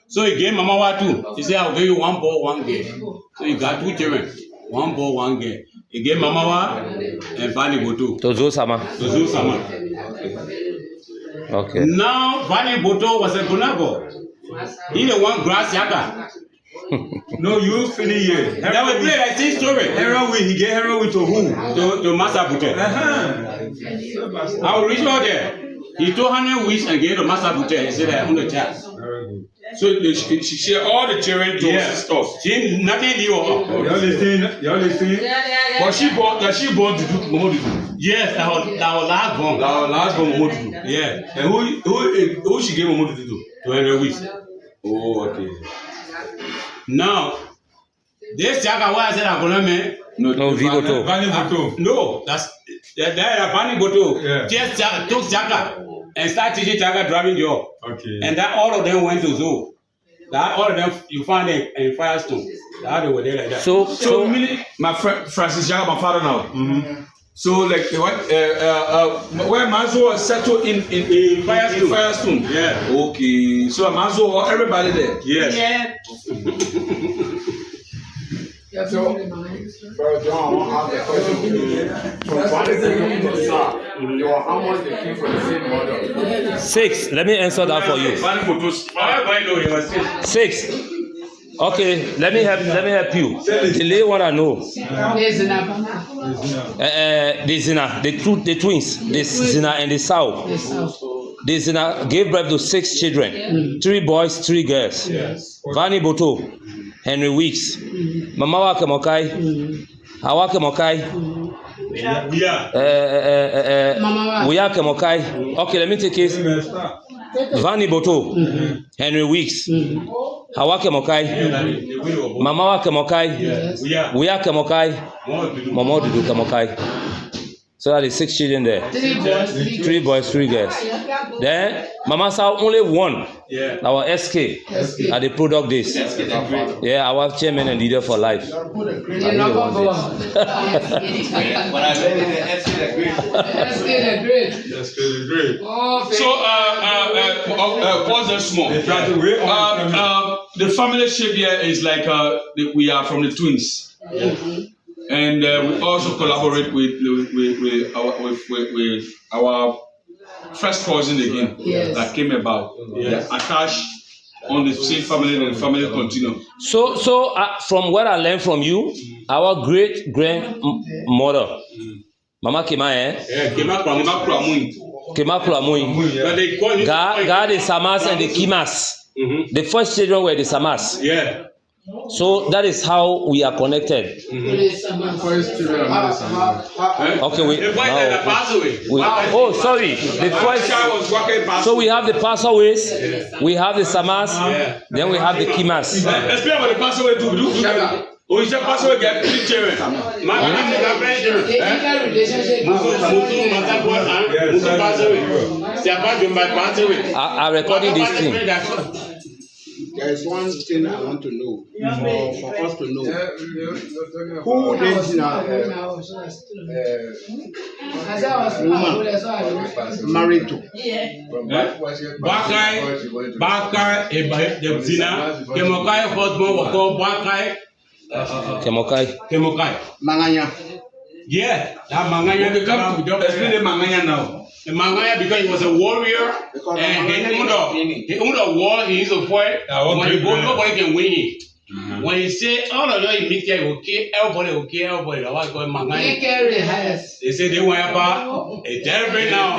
So he gave Mamawa too. He said, I'll give you 1 boy, 1 girl. So he got 2 children, 1 boy, 1 girl. He gave Mamawa and Bani Boto. To Zo Sama. To Zo Sama. Okay. Now Bani Boto was a Gunago. He the one grass yaga. No, you finish here. That was play like same story. Heroin, he gave heroin to who? To Master Bute. I will reach out there. He told her wish and gave to Master Bute. He said, I'm the child. So she shared all the children to her sisters. She nothing knew. Y'all listening? But she born to do Momo Dudu. Yes, that was last born. That last born Momo Dudu. Yeah. And who she gave Momo Dudu to? To Henry Wish. Oh, okay. Now, this Jaga, why I said I'm gonna make no Vigoto. No, that's Vani Boto. Yeah. Just took Jaga and started teaching Jaga driving job. Okay. And that all of them went to zoo. That all of them you find in Firestone. That they were there like that. So my friend Francis Jaga, my father now. Mm-hmm. So like where Mazo was settled in Firestone. Yeah. Okay. So Mazo, everybody there. Yes. Yeah. So, Brother John, I want to ask a question. From father to how much they came from the same mother? 6. Let me answer that for you. 6. Okay, let me help you. The lay one I know. The Zina, the twins, the Zina and the Sao. The Zina gave birth to 6 children, 3 boys, 3 girls. Vani Boto, Henry Weeks, Mamawa Kemokai, Hawa Kemokai. We are Kemokai. Okay, let me take it. Vani Boto, Henry Weeks, Hawa Kemokai, Mamawa Kemokai, we are Kemokai, Momo Dudu Kemokai. So that is 6 children there. 3 boys, 3 girls. Then Mama saw only 1. Yeah. Our SK at the product days. Yeah, our chairman and leader for life. But I great. So pause there small. The family shape here is like we are from the twins. And we also collaborate with our first cousin again that came about. Attached on the same family and the family continue. So from what I learned from you, our great grandmother, Mama Kema, Kema Kulamuin. God the Samas and the Kimas. Mm-hmm. The first children were the Samas. Yeah. So that is how we are connected. Mm-hmm. Okay, oh, sorry. The first. So we have the passaways, we have the Samas, then we have the Kimas. Explain about the passaway too. Oh, you said passaway get 3 children. I'm recording this thing. There is one thing I want to know, for us to know. Who is woman married to? Bakai, the Zina, Kemokai husband was called Bakai. Kemokai. Manganya. Yeah, that Manganya become explain the Manganya now. The Manganya because he was a warrior and he owned a war, he is a poet. When he go, nobody can win him. When he say all of you meet here, okay, everybody. That's why I call Manganya. They say they want about a terrible now.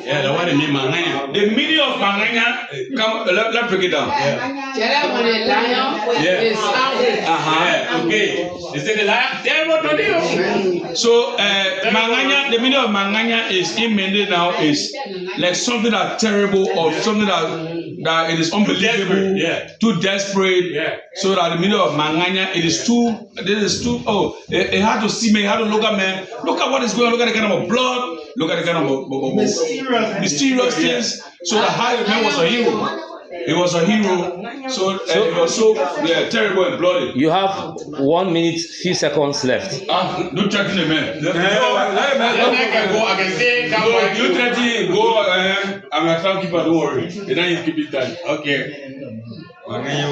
Yeah, that's why they mean Manganya. The meaning of Manganya, come, let's break it down. Okay. They say the lion terrible to you. So Manganya, the meaning of Manganya is in Mende now is like something that's terrible or something that that it is unbelievable, too desperate, so that the middle of Manganya, it is too, it had to see me, it had to look at me, look at what is going on, look at the kind of blood, look at the kind of mysterious things, so that how the man was a hero. He was a hero, so it was so terrible and bloody. You have 1 minute, few seconds left. Don't threaten the man. I can say, you threaten him, go ahead. I'm a timekeeper, don't worry. And then you keep it time. Okay.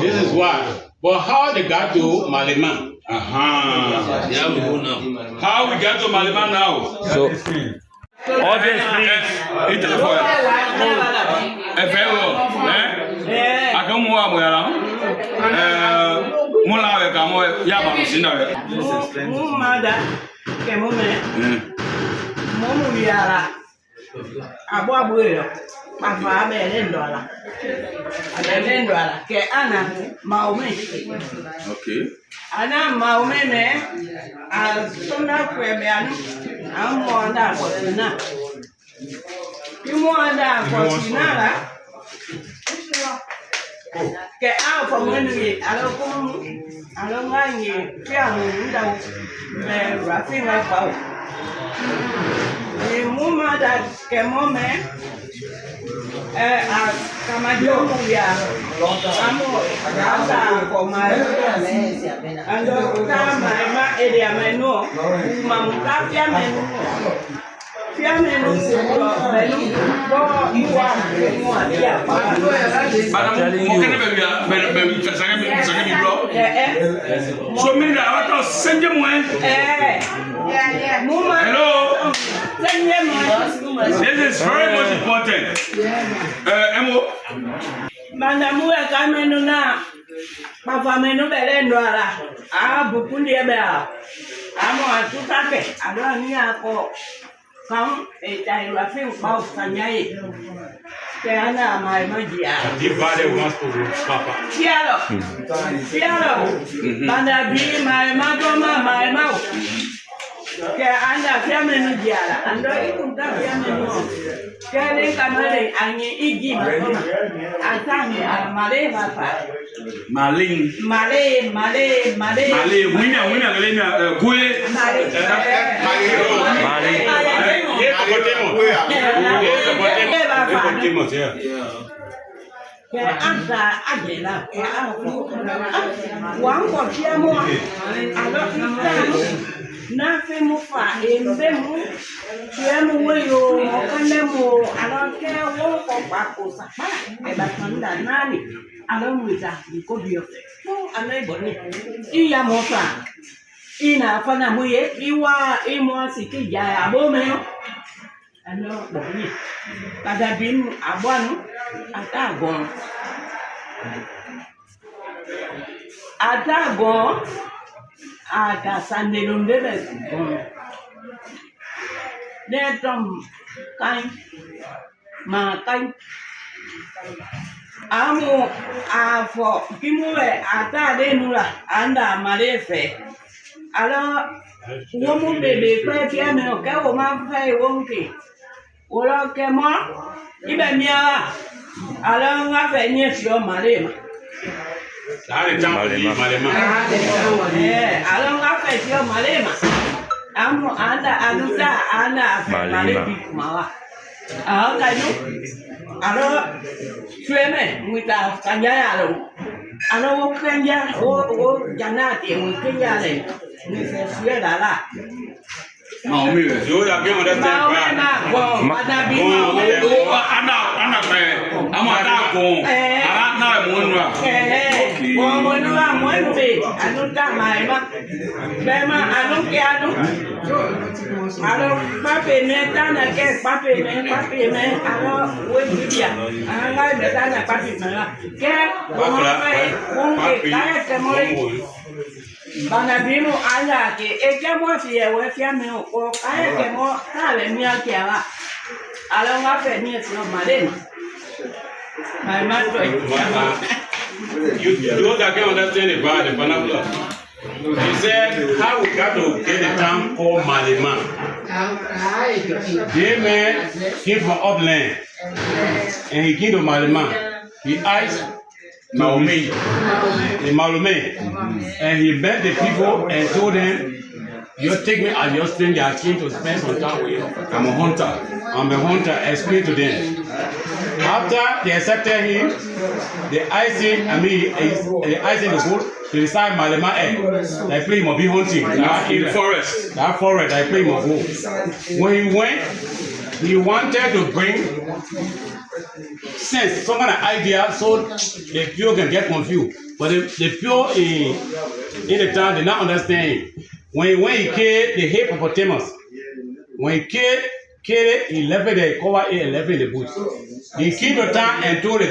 This is why. But how they got to Malema? Yeah, we go now. How we got to Malema now? So, audience, please. It's Okay. Ana maumene asona kwebeanu amonda kotina. Imonda kotina la. Ke alfa mwenye alonganye piano nda rafinga pao. Mumada kemome kama jomo ya amo asa koma ando kama ma area meno mamuka pia menu menu bo iwa mo adia pa so me that I want to send you one. Hello. This is very much important. Emo. Mandamu kamenu na papa menu belendo ala. Bukundi ebe a. Amo atukake. Ado ani ako. Kam etai rafi pau kanyai. Ke ana mai magia. Divide wants to papa. Cialo. Mandabi mai magoma mai mau. Ke anda fiamenu diara. Ando ikunta fiamenu. Kale kamare anyi igi makoma. Atani male papa. Maling. Male. Winya kue. Male. Ke anda ajela ke ako. Wango fiamo. Alo kitano. Na femu fa embemu. Fiamu weyo kanemo aloke wo ko pako sapa. E batanda nani. Alo mwita nikobio. Ana iboni. Iya mofa. Ina fana muye iwa imo sikija abome. Ano boni. Kada bin abwanu atagon. Ada sandelundele gon. Netom kai ma kai. Amo afo kimule ata denula anda marefe. Ala womu bebe kwa fiame o ka wo ma fa e wonke. Wolo kemo ibe miawa. Ala nga fe nye fio malema. Malema. Ala nga fe fio malema. Amo anda anuta ana malema mawa. Kainu. Alo sueme muita kanyaya lo. Alo kanya o janati muita le. Ni se suela la. Maumi we. You are going to understand. Ana pe. Amo ata ko. Ara na monwa. Monwa monbe. Anu ta maima. Bema anu ke anu. Alo pape me tana ke pape me alo we bibia. Anga me tana pape me. Ke wonke kaya ke moi. Bana bimo anga ke ekemo fie we fiame o kaya ke mo kale mi akiala. Alo nga fe ni sio maleni. My man You don't understand about the vernacular. He said, how we got to get the town called Malema. They man came from upland and he came to Malema. He asked Malume, and he met the people and told them, "You take me as your stranger. I came to spend some time with you. I'm a hunter. Explain to them." After they accepted him, they asked him to go to the side Malema Egg. They play him be hunting. In the forest. That forest, I play him go. When he went, he wanted to bring sense, some kind of idea, so the people can get confused. But the people in the town did not understand him. When he killed the hippopotamus, when he killed it, he left it there, covered it, and left it in the bush. He came to town and told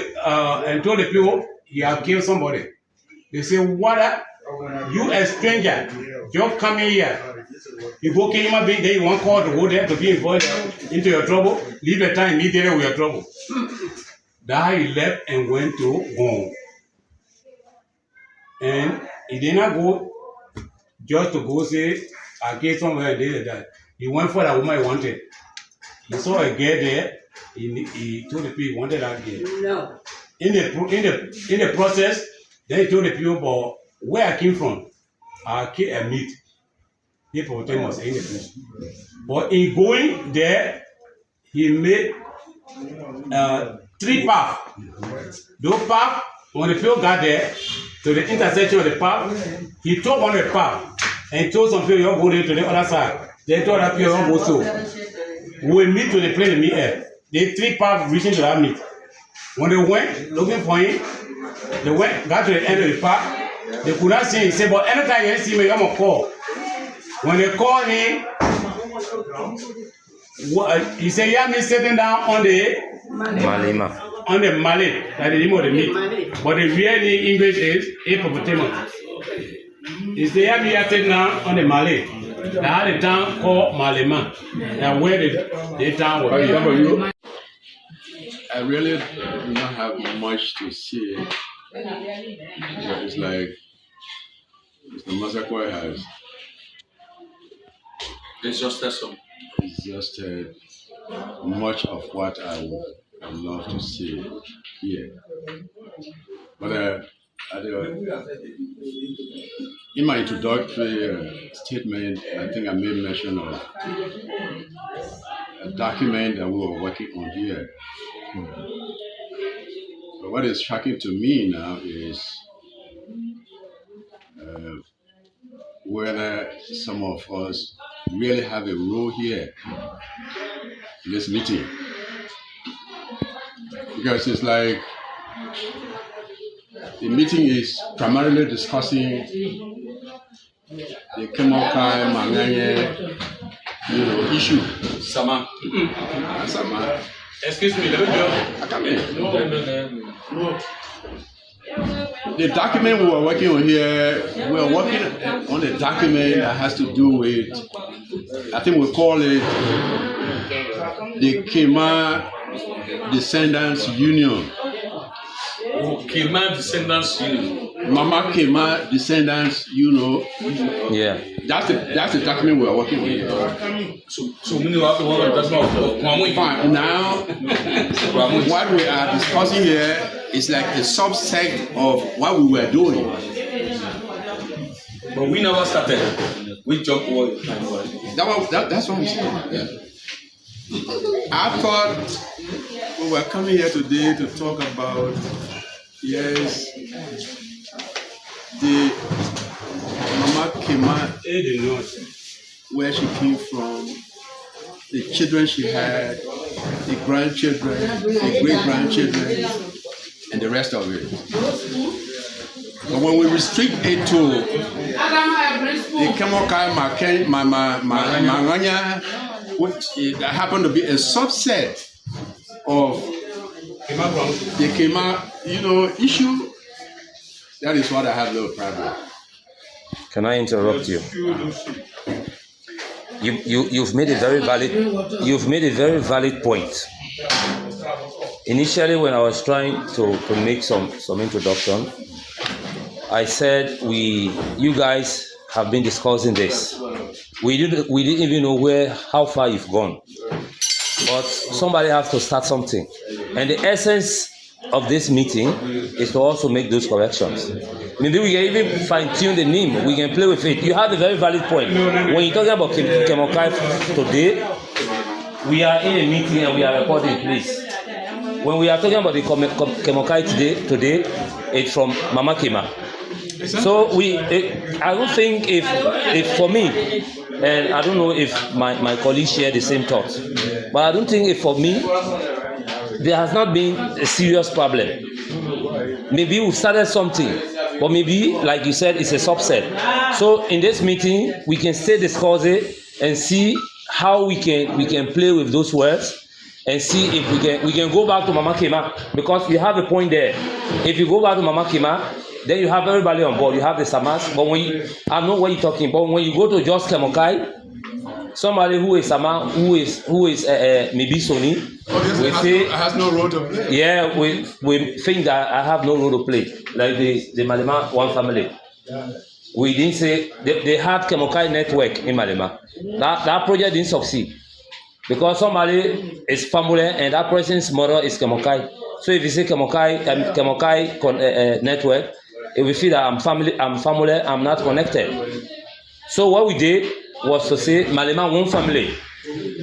the people he had killed somebody. They say, "What? You a stranger, just coming here. You go kill human being, then you want call to go there to be involved into your trouble. Leave the time immediately with your trouble." That he left and went to Nguhun. And he did not go just to go say, "I killed somewhere," and did that. He went for that woman he wanted. He saw a girl there. He told the people he wanted that girl. No. In the process, then he told the people, "But where I came from, I killed a meat. Hippopotamus in the place." But in going there, he made 3 paths. Those paths, when the people got there to the intersection of the path, he took one of the path and told some people, "You go there to the other side." They told other people, "You go so." We meet to the place to meet her. The 3 paths reaching to that meet. When they went looking for him, they got to the end of the path. They could not see him. He said, "But anytime you see me, I'm gonna call." When they called him, he said, "Yeah, me sitting down on the Malema. On the mallet, that's the name of the meat. But the real English is hippopotamus." He said, "Yeah, me sitting down on the mallet." They had a town called Malema. That's where the town was. I really do not have much to say. It's like Mr. Masakwa has exhausted much of what I would love to say here. But in my introductory statement, I think I made mention of a document that we were working on here. But what is shocking to me now is whether some of us really have a role here in this meeting. Because it's like the meeting is primarily discussing the Kemokai, Manganya, issue. Sama. Sama. Excuse me, let me go. Come in. The document we were working on here, we are working on a document that has to do with, I think we call it the Kema Descendants Union. Oh, Kema Descendants Union. Mama Kema Descendants, Yeah. That's the document we are working on here. So we know after one of the fine. Now, what we are discussing here is like a subset of what we were doing. But we never started. We jumped over the time. That's what I'm saying. Yeah. I thought we were coming here today to talk about, yes, the Mama Kema, where she came from, the children she had, the grandchildren, the great-grandchildren, and the rest of it. But when we restrict it to the Kemokai, Manganya, which happened to be a subset of the Kema, issue, that is what I have a little problem. Can I interrupt you? You've made a very valid point. Initially, when I was trying to make some introduction, I said you guys have been discussing this. We didn't even know how far you've gone. But somebody has to start something. And the essence of this meeting is to also make those corrections. Maybe we can even fine-tune the name. We can play with it. You have a very valid point. When you're talking about Kemokai today, we are in a meeting and we are recording, please. When we are talking about the Kemokai today, it's from Mama Kema. So I don't think if for me, and I don't know if my colleagues share the same thoughts, but I don't think if for me, there has not been a serious problem. Maybe we've started something, but maybe, like you said, it's a subset. So in this meeting, we can still discuss it and see how we can play with those words and see if we can go back to Mama Kema, because you have a point there. If you go back to Mama Kema, then you have everybody on board. You have the Samas, but I know what you're talking about. When you go to just Kemokai, somebody who is Sama, who is maybe Sony, we say has no role to play. Yeah, we think that I have no role to play, like the Malema one family. We didn't say they had Kemokai network in Malema. That project didn't succeed because somebody is family and that person's mother is Kemokai. So if you say Kemokai network, if we feel that I'm family, I'm not connected. So what we did was to say Malema one family.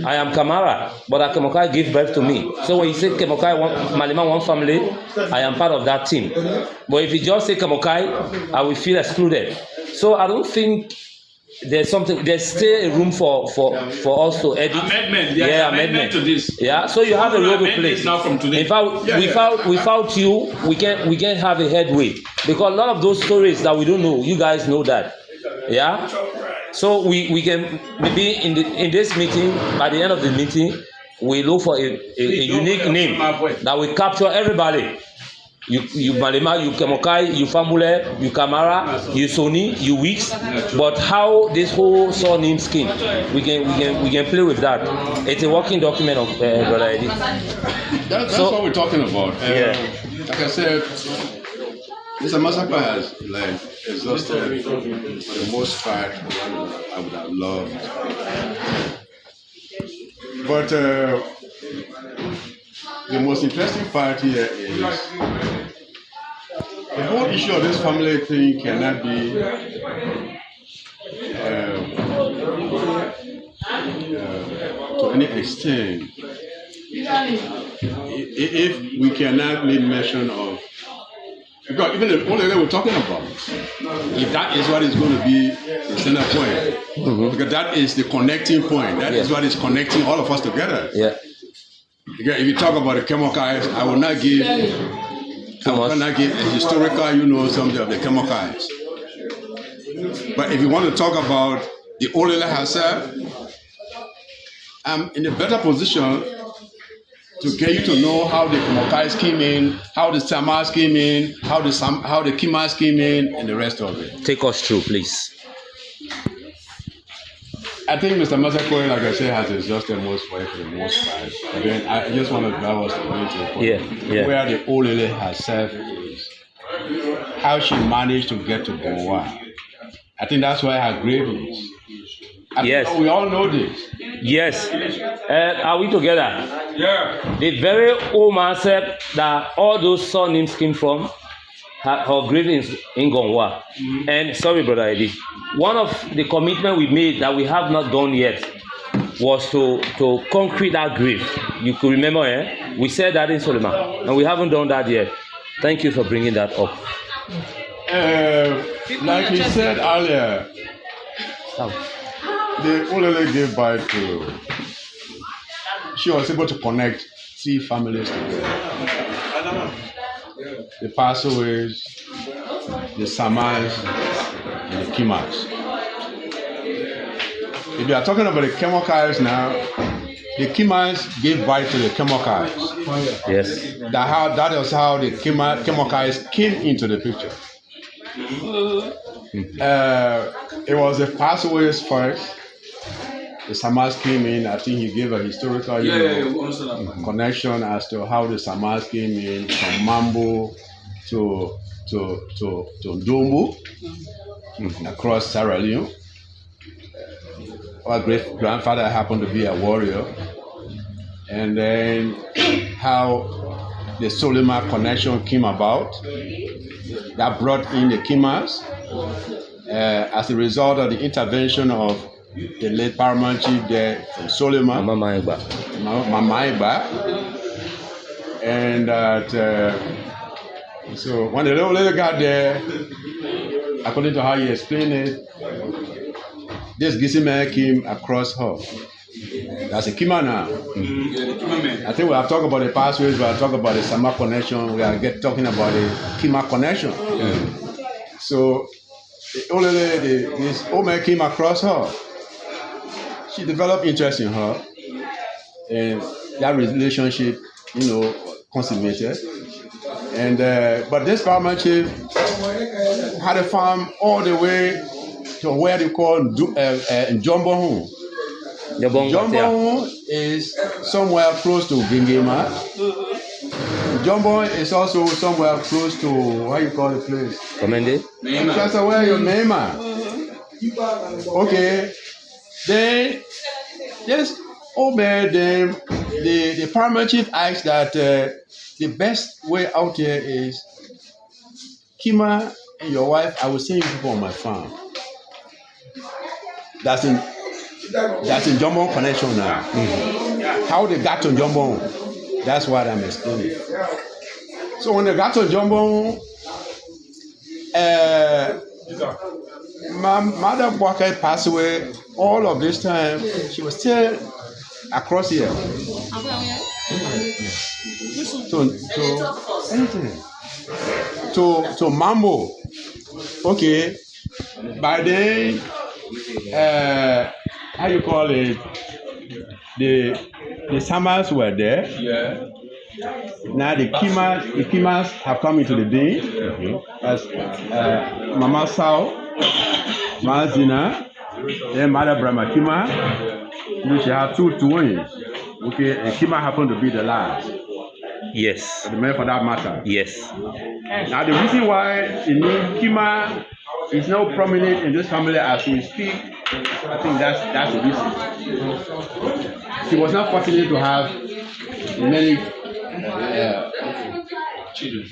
I am Kamara, but Kemokai gave birth to me. So when you say Malema one family, I am part of that team. But if you just say Kemokai, I will feel excluded. So I don't think there's still a room for us to edit. Amendment to this. Yeah, so you have a role to play. Now from today. In fact, without you, we can't have a headway, because a lot of those stories that we don't know, you guys know that. Yeah. So we can maybe in this meeting, by the end of the meeting, we look for a unique name that will capture everybody. You Malema, you Kemokai, you Famule, you Kamara, you Sony, you Weeks. But how this whole surname scheme, we can play with that. It's a working document of Brother Eddie. That's what we're talking about. Like I said, Mr. Massacre has exhausted for the most part what I would have loved. But the most interesting part here is the whole issue of this family thing cannot be to any extent if we cannot make mention of, because even the only thing we're talking about, if that is what is going to be the center point, because that is the connecting point, that is what is connecting all of us together. Yeah. Because if you talk about the Kemokais, I will not give a historical, something of the Kemokais. But if you want to talk about the Olele herself, I'm in a better position to get you to know how the Kemokais came in, how the Samas came in, how the Kimas came in, and the rest of it. Take us through, please. I think Mr. Massacre, like I said, has exhausted most work for the most part. But then I just want to drive us to the point where the Olele herself is, how she managed to get to Gonwa. I think that's why her grave is. Yes. We all know this. Yes. Are we together? Yeah. The very old man said that all those surnames came from her grave in Gonwa. And sorry, Brother Eddie, one of the commitment we made that we have not done yet was to concrete that grave. You could remember, we said that in Solomon, and we haven't done that yet. Thank you for bringing that up. Like he said earlier, the Olele gave birth to, she was able to connect 3 families together. The Passaways, the Samas, and the Kimas. If you are talking about the Kemokais now, the Kimas gave birth to the Kemokais. Yes. That is how the Kemokais came into the picture. It was the Passaways first. The Samas came in. I think he gave a historical connection as to how the Samas came in from Mambo to Ndombo across Sierra Leone. Our great grandfather happened to be a warrior, and then how the Solema connection came about. That brought in the Kimas as a result of the intervention of the late paramount chief there from Solema, Mama Iba. And so when the little lady got there, according to how he explained it, this Gisime came across her. That's a Kima now. I think we have talked about the pathways, we have talked about the Sama connection, we are talking about the Kima connection. So the old lady, this old man came across her. She developed interest in her, and that relationship, consummated. And but this paramount chief had a farm all the way to where they call Njombohun. Njombohun is somewhere close to Gingema. Njombohun is also somewhere close to, what you call the place? Komende? That's where your name are. Okay. Then this old man, the paramount chief asked that the best way out here is Kima and your wife, I will send you people on my farm. That's in Jumbo connection now. How they got to Jumbo, that's what I'm explaining. So when they got to Jumbo, my mother Bwaka passed away. All of this time, she was still across here. To Mambo. Okay. By then, how you call it? The Samas were there. Yeah. Now the Kimas have come into the being. As Mama Sao, Mazina, then Mother Brahma Kima. She had two twins. Okay, and Kima happened to be the last. Yes. The man for that matter. Yes. Now the reason why Kima is now prominent in this family as we speak, I think that's the reason. She was not fortunate to have many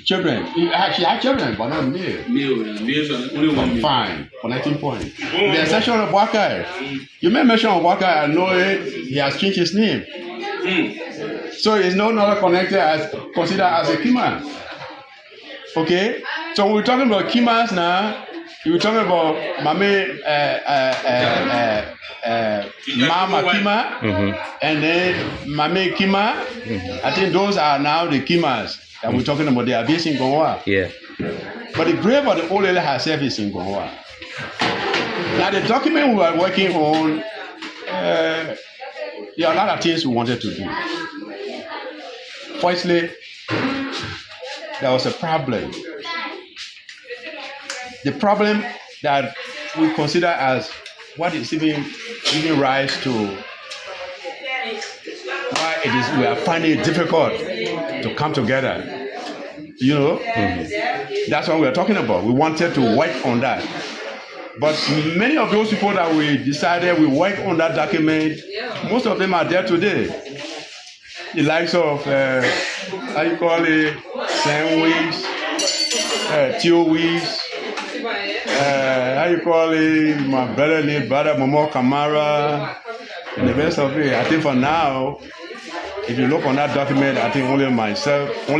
children. She had children, but not male. Only one. Fine. Connecting point. The exception of Bwaka. You made mention of Bwaka. I know it. He has changed his name. So he's no longer considered as a Kima. Okay? So when we're talking about Kimas now, we're talking about Mama Kima, and then Mame Kima. I think those are now the Kimas that we're talking about. They are based in Gonwa. Yeah. But the grave of the old lady herself is in Gonwa. Now the document we are working on, there are a lot of things we wanted to do. Firstly, there was a problem. The problem that we consider as what is even giving rise to why it is we are finding it difficult to come together. That's what we are talking about. We wanted to work on that. But many of those people that we decided we work on that document, most of them are there today. The likes of, how you call it, Sam Weeks, Tio Weeks, how you call it, my brother Momo Kamara, and the rest of it. I think for now, if you look on that document, I think only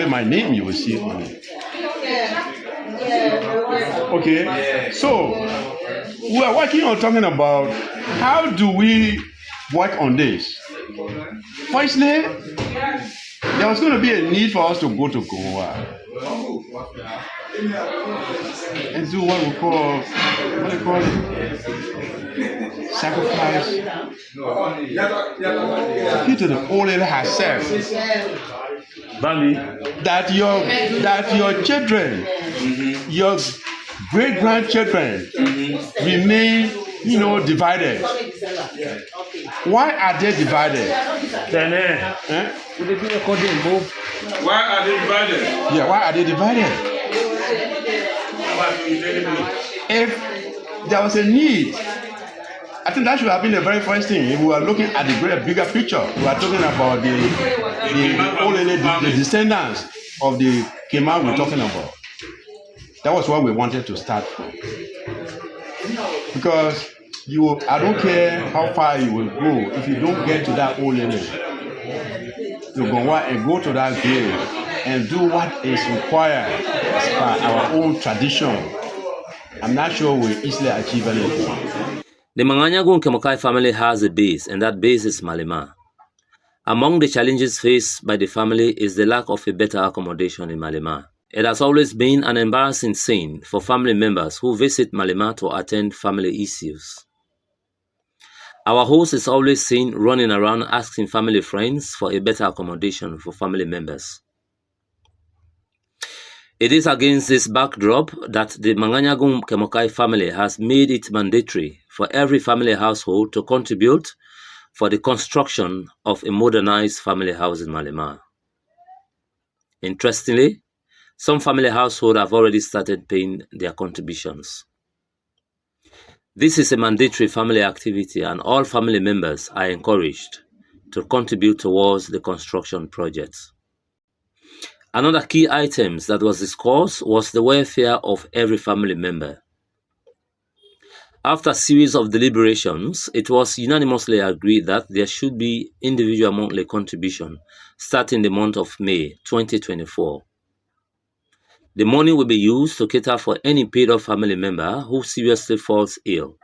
my name you will see on it. Okay, so we are working on talking about how do we work on this. Firstly, there was going to be a need for us to go to Goa and do what do you call it? Sacrifice. Give to the old lady herself. That your children, your great-grandchildren remain, divided. Why are they divided? Why are they divided? Yeah, why are they divided? If there was a need, I think that should have been the very first thing. If we are looking at the bigger picture, we are talking about the descendants. of the Kema we're talking about, that was what we wanted to start from. Because I don't care how far you will go, if you don't get to that old level, you're going to want to go to that grave and do what is required as per our own tradition. I'm not sure we'll easily achieve anything. The Manganya Kemokai family has a base, and that base is Malema. Among the challenges faced by the family is the lack of a better accommodation in Malema. It has always been an embarrassing scene for family members who visit Malema to attend family issues. Our host is always seen running around asking family friends for a better accommodation for family members. It is against this backdrop that the Manganya Kemokai family has made it mandatory for every family household to contribute for the construction of a modernized family house in Malema. Interestingly, some family households have already started paying their contributions. This is a mandatory family activity, and all family members are encouraged to contribute towards the construction projects. Another key item that was discussed was the welfare of every family member. After a series of deliberations, it was unanimously agreed that there should be individual monthly contribution starting the month of May 2024. The money will be used to cater for any paid-off family member who seriously falls ill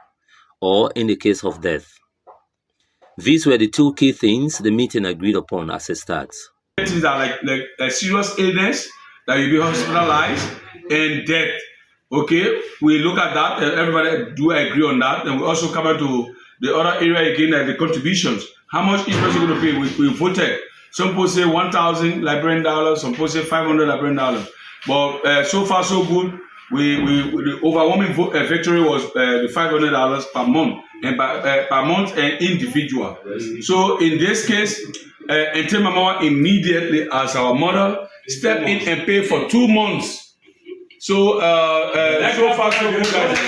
or in the case of death. These were the two key things the meeting agreed upon as a start. Things are like serious illness, that you'll be hospitalized, and death. Okay, we look at that, everybody do agree on that, and we also come to the other area again, the contributions. How much each person going to pay? We voted. Some people say 1,000 Liberian dollars, some people say 500 Liberian dollars. But so far so good. The overwhelming victory was the $500 per month, and per month and individual. So in this case, Ente Mamawa immediately, as our mother, stepped in and paid for 2 months. So, so far so good, guys.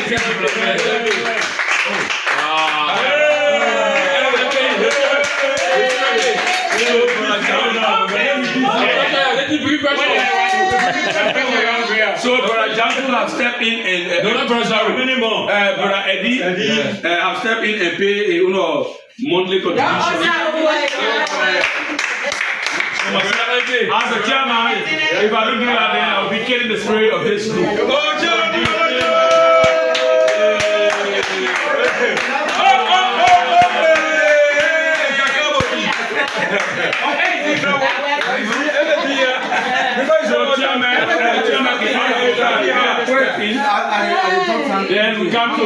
So, Brother Johnson have stepped in and Brother Eddie have stepped in and pay monthly contribution. As a chairman, if I don't do that, then I'll be killing the spirit of this group. Then we come to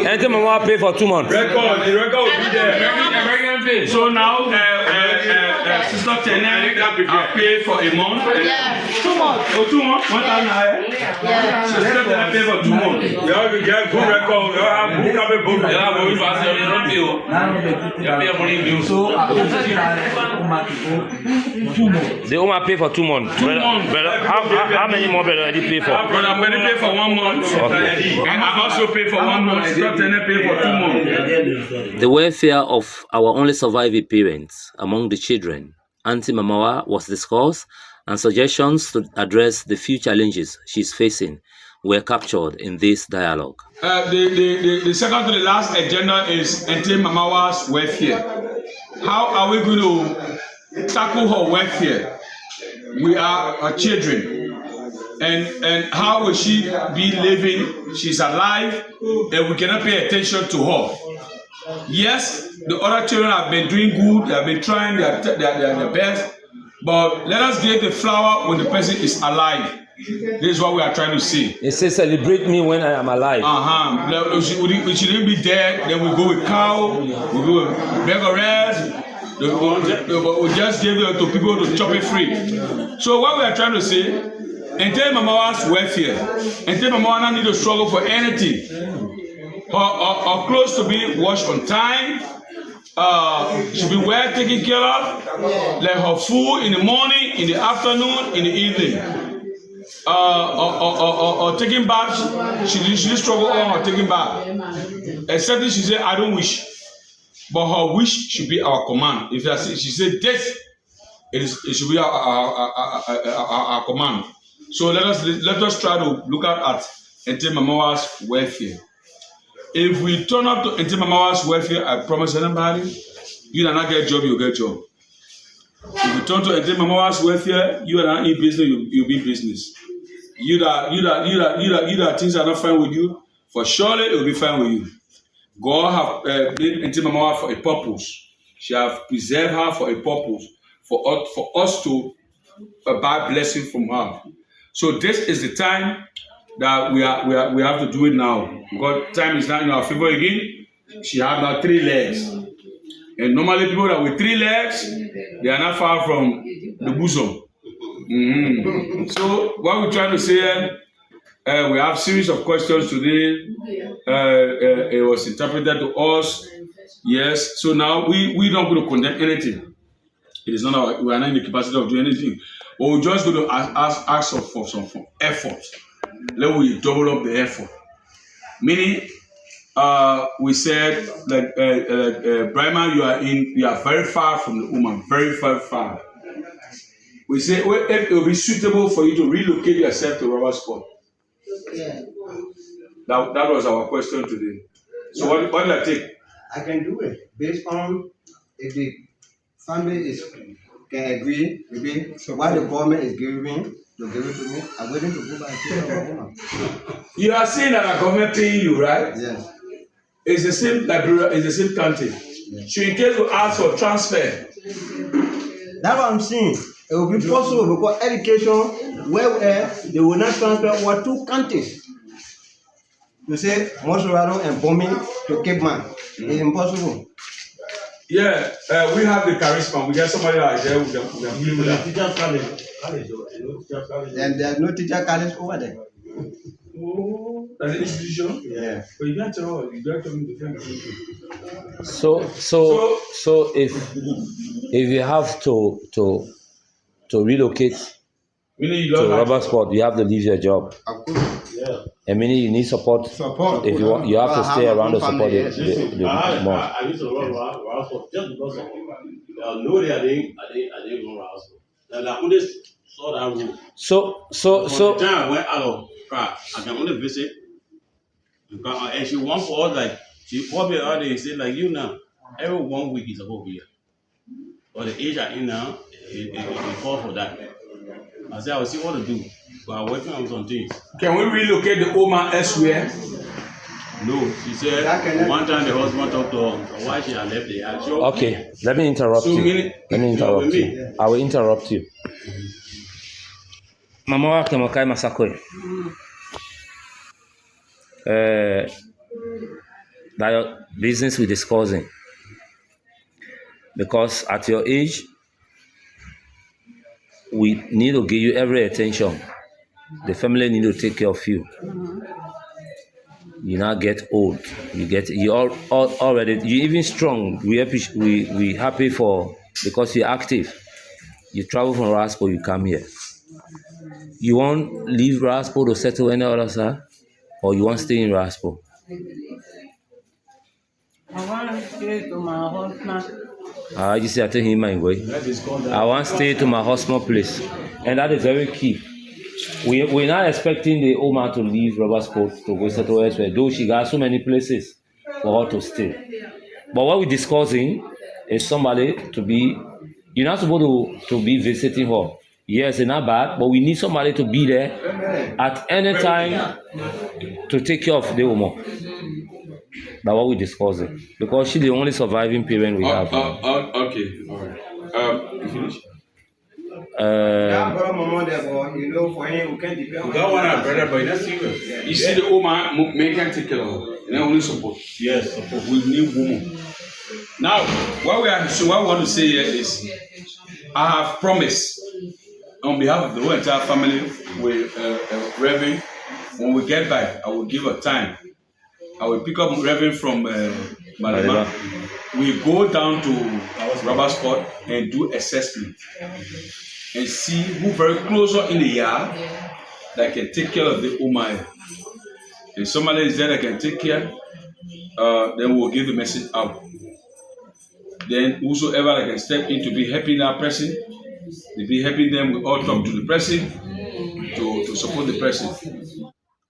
Ente Mama pay for 2 months. The record will be there. So now, Sister Tene have paid for a month. 2 months. Oh, 2 months? 1,000 higher? Yeah. Sister Tene paid for 2 months. We have to get good record. We have to have a book. The Oma pay for 2 months. 2 months. How many more brother did pay for? Brother, I'm going to pay for 1 month. Okay. And I also pay for 1 month. Sister Tene pay for 2 months. The welfare of our only surviving parents among the children, Auntie Mamawa, was discussed, and suggestions to address the few challenges she's facing were captured in this dialogue. The second to the last agenda is Auntie Mamawa's welfare. How are we going to tackle her welfare? We are her children. And how will she be living? She's alive, and we cannot pay attention to her. Yes, the other children have been doing good, they have been trying their best, but let us give the flower when the person is alive. This is what we are trying to say. It says, celebrate me when I am alive. We shouldn't be dead, then we go with cow, we go with beggaress. We just give it to people to chop it free. So what we are trying to say, Ente Mamawa's welfare, Ente Mamawa need to struggle for anything. Her clothes to be washed on time, should be well taken care of, like her food in the morning, in the afternoon, in the evening. Or taking baths, she struggle on her taking bath. Except she said, I don't wish. but her wish should be our command. If she said this, it should be our command. So let us try to look at Ente Mamawa's welfare. If we turn up to Ente Mamawa's welfare, I promise anybody, you do not get job, you get job. If you turn to Ente Mamawa's welfare, you are not in business, you be business. You that things are not fine with you, for surely it will be fine with you. God have made Ente Mamawa for a purpose. She have preserved her for a purpose, for us to buy blessing from her. So this is the time that we have to do it now. Because time is not in our favor again. She has now 3 legs. And normally people that with 3 legs, they are not far from the bosom. So what we're trying to say, we have series of questions today. It was interpreted to us. Yes. So now we don't going to condemn anything. It is not we are not in the capacity of doing anything. But we're just going to ask for some effort. Let we double up the effort. Meaning, we said like Brahma, you are very far from the woman, very far. We say if it will be suitable for you to relocate yourself to Rubber Spot. Yeah. That was our question today. So what do I take? I can do it based on if the family can agree, maybe what the government is giving to give it to me. I'm willing to go back to the woman. You are saying that the government paying you, right? Yes. It's the same Liberia, it's the same country. Yes. So in case you ask for transfer. That's what I'm saying. It will be possible because education, where they will not transfer over 2 countries. You say Mosorado and Bombing to Cape Man. It's impossible. Yeah, we have the charisma. We get somebody like there who can And there's no teacher college over there. Oh, that's an institution? Yeah. But you can't tell me different things. So if you have to relocate to Rubber Spot, you have to leave your job. Yeah. And meaning you need support. If you want, you have to stay around to support the more. I used to run Rubber Spot just because of no day I didn't run Rubber Spot. Like I only saw that room. So the time I went out of car, I can only visit. And she won for us like she called me the other day and said like you now every 1 week is about here. But the age I'm in now, it falls for that. I said I will see what to do. But I'm working on some things. Can we relocate the old man elsewhere? No, she said one time the husband talked to her why she had left the house. Okay, let me interrupt you. I will interrupt you. Mama wa Kemokai Masakoi. That your business we're discussing. Because at your age, we need to give you every attention. The family need to take care of you. You now get old. You already. You even strong. We happy for because you're active. You travel from Raspo, you come here. You want leave Raspo to settle any other side, or you want stay in Raspo? I want to stay to my husband. I just say I tell him my way. I want to stay to my husband place, and that is very key. We're not expecting the old man to leave Rubber Spot to go settle elsewhere, though she got so many places for her to stay. But what we're discussing is somebody to be. You're not supposed to be visiting her. Yes, it's not bad, but we need somebody to be there at any time to take care of the woman. That's what we're discussing. Because she's the only surviving parent we have. Okay, all right. You finish? You see the old man, men can take care of her. And only support. Yes, support. We need women. Now, what we want to say here is, I have promised on behalf of the whole entire family with Reverend. When we get back, I will give a time. I will pick up Reverend from Malema. We go down to Rubber Spot and do assessment and see who very closer in the yard that can take care of the Umaya. If somebody is there that can take care, then we'll give the message out. Then whosoever that can step in to be helping that person, they be helping them. We all talk to the person to support the person.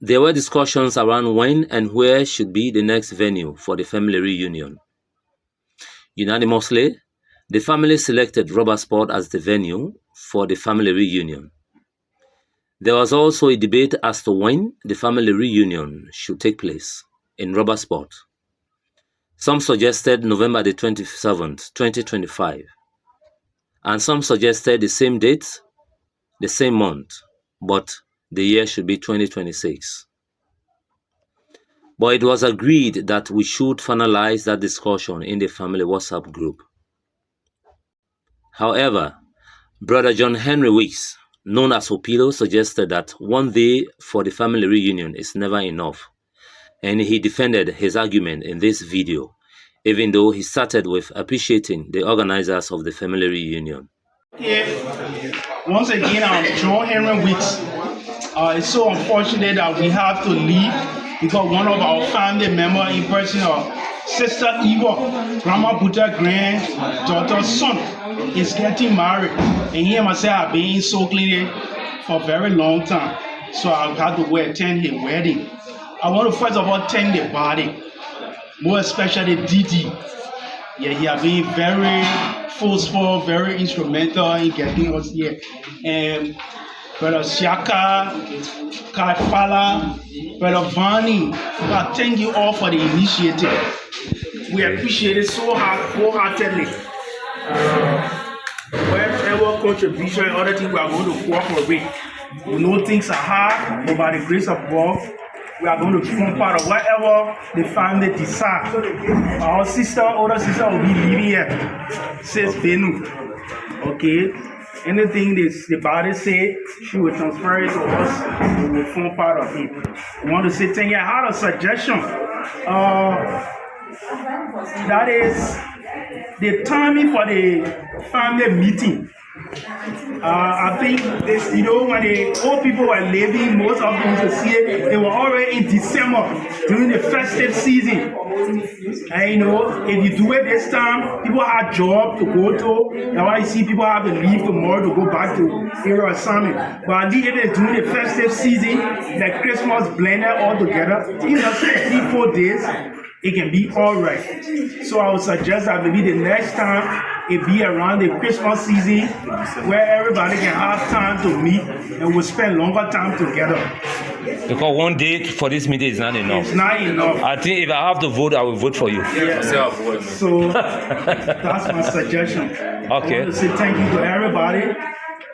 There were discussions around when and where should be the next venue for the family reunion. Unanimously, the family selected Rubber Sport as the venue for the family reunion. There was also a debate as to when the family reunion should take place in Rubber Sport. Some suggested November the 27th, 2025, and some suggested the same date, the same month, but the year should be 2026. But it was agreed that we should finalize that discussion in the family WhatsApp group. However, Brother John Henry Weeks, known as Opilo, suggested that one day for the family reunion is never enough, and he defended his argument in this video, even though he started with appreciating the organizers of the family reunion. Once again, I'm John Henry Weeks. It's so unfortunate that we have to leave because one of our family members, in person of Sister Eva, Grandma Buddha granddaughter's son, is getting married. And he and myself have been in Soakley for a very long time. So I had to attend his wedding. I want to first of all thank the body, more especially Didi. Yeah, he has been very forceful, very instrumental in getting us here. And Brother Siaka, Kaifala, Brother Vani, I thank you all for the initiative. We appreciate it so wholeheartedly. Whatever contribution and other things we are going to cooperate. We know things are hard, but by the grace of God, we are going to form part of whatever the family decide. Our older sister will be living here, says Benu. Okay? Anything the body say, she will transfer it to us, we will form part of it. We want to say thank you. I had a suggestion. That is the timing for the family meeting. I think this, when the old people were living, most of them to see it, they were already in December during the festive season. And if you do it this time, people have job to go to. That's why you see people have to leave tomorrow to go back to area assignment. But at least if it's during the festive season, like Christmas blended all together, in just 3-4 days, it can be all right. So I would suggest that maybe the next time it be around the Christmas season where everybody can have time to meet and we'll spend longer time together. Because one day for this meeting is not enough. It's not enough. I think if I have to vote, I will vote for you. Yeah. So that's my suggestion. Okay. I want to say thank you to everybody.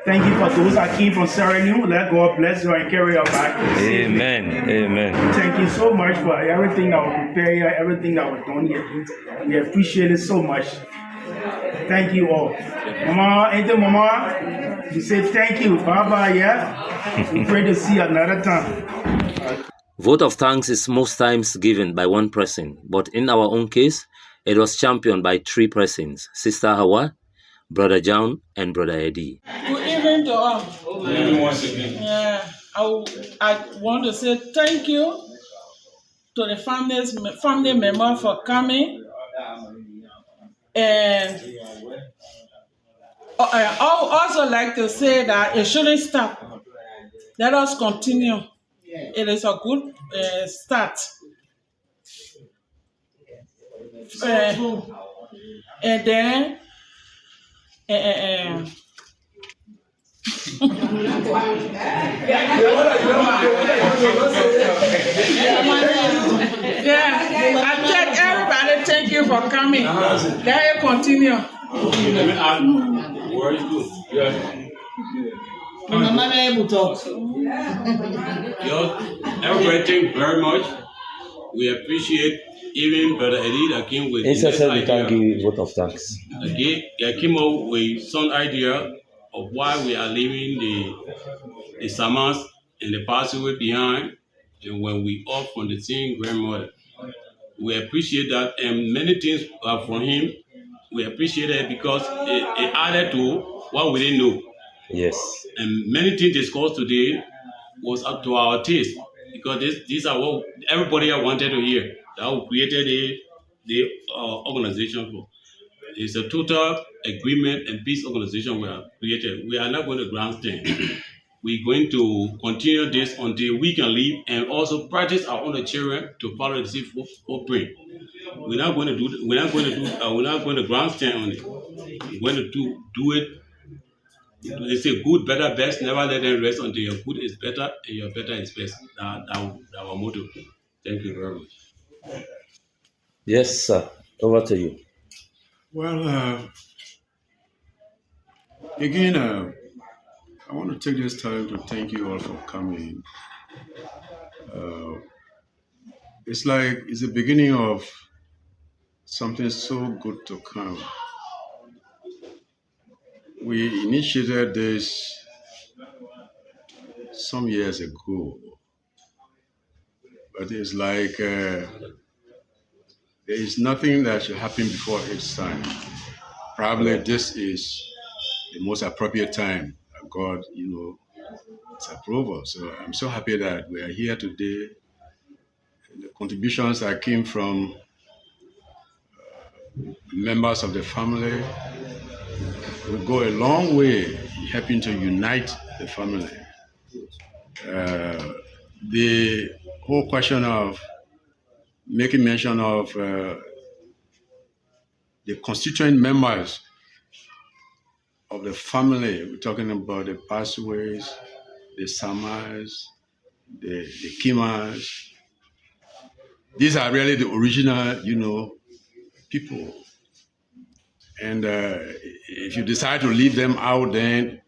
Thank you for those that came from Sierra Leone. Let God bless you and carry you back. Amen. Amen. Thank you so much for everything that was prepared here, everything that was done here. We appreciate it so much. Thank you all. Mama, you say thank you. Bye-bye, yeah? We pray to see you another time. Vote of thanks is most times given by one person, but in our own case, it was championed by 3 persons, Sister Hawa, Brother John, and Brother Eddie. Good evening to all. Yeah, I want to say thank you to the family member for coming. And I also like to say that it shouldn't stop. Let us continue. It is a good start. And then I thank everybody. Thank you for coming. Let it continue. Everybody, thank you very much. We appreciate even Brother Eddie that came with It's just we can give vote of thanks. Again, I came up with some idea of why we are leaving the Samas and the passaway behind, and when we off from the same grandmother. We appreciate that, and many things are from him. We appreciate it because it added to what we didn't know. Yes. And many things discussed today was up to our taste, because these are what everybody wanted to hear. That we created the organization for. It's a total agreement and peace organization we have created. We are not going to grandstand. We're going to continue this until we can leave and also practice our own children to follow the same footprint. We're not going to grandstand on it. We're going to do it. They say good, better, best. Never let them rest until your good is better and your better is best. That's our motto. Thank you very much. Yes, sir. Over to you. Well, again, I want to take this time to thank you all for coming. It's like it's the beginning of something so good to come. We initiated this some years ago, but it's like there is nothing that should happen before its time. Probably this is the most appropriate time that God, its approval. So I'm so happy that we are here today. The contributions that came from members of the family will go a long way in helping to unite the family. The whole question of making mention of the constituent members of the family, we're talking about the Passaways, the Samas, the Kimas. These are really the original, people. And if you decide to leave them out, then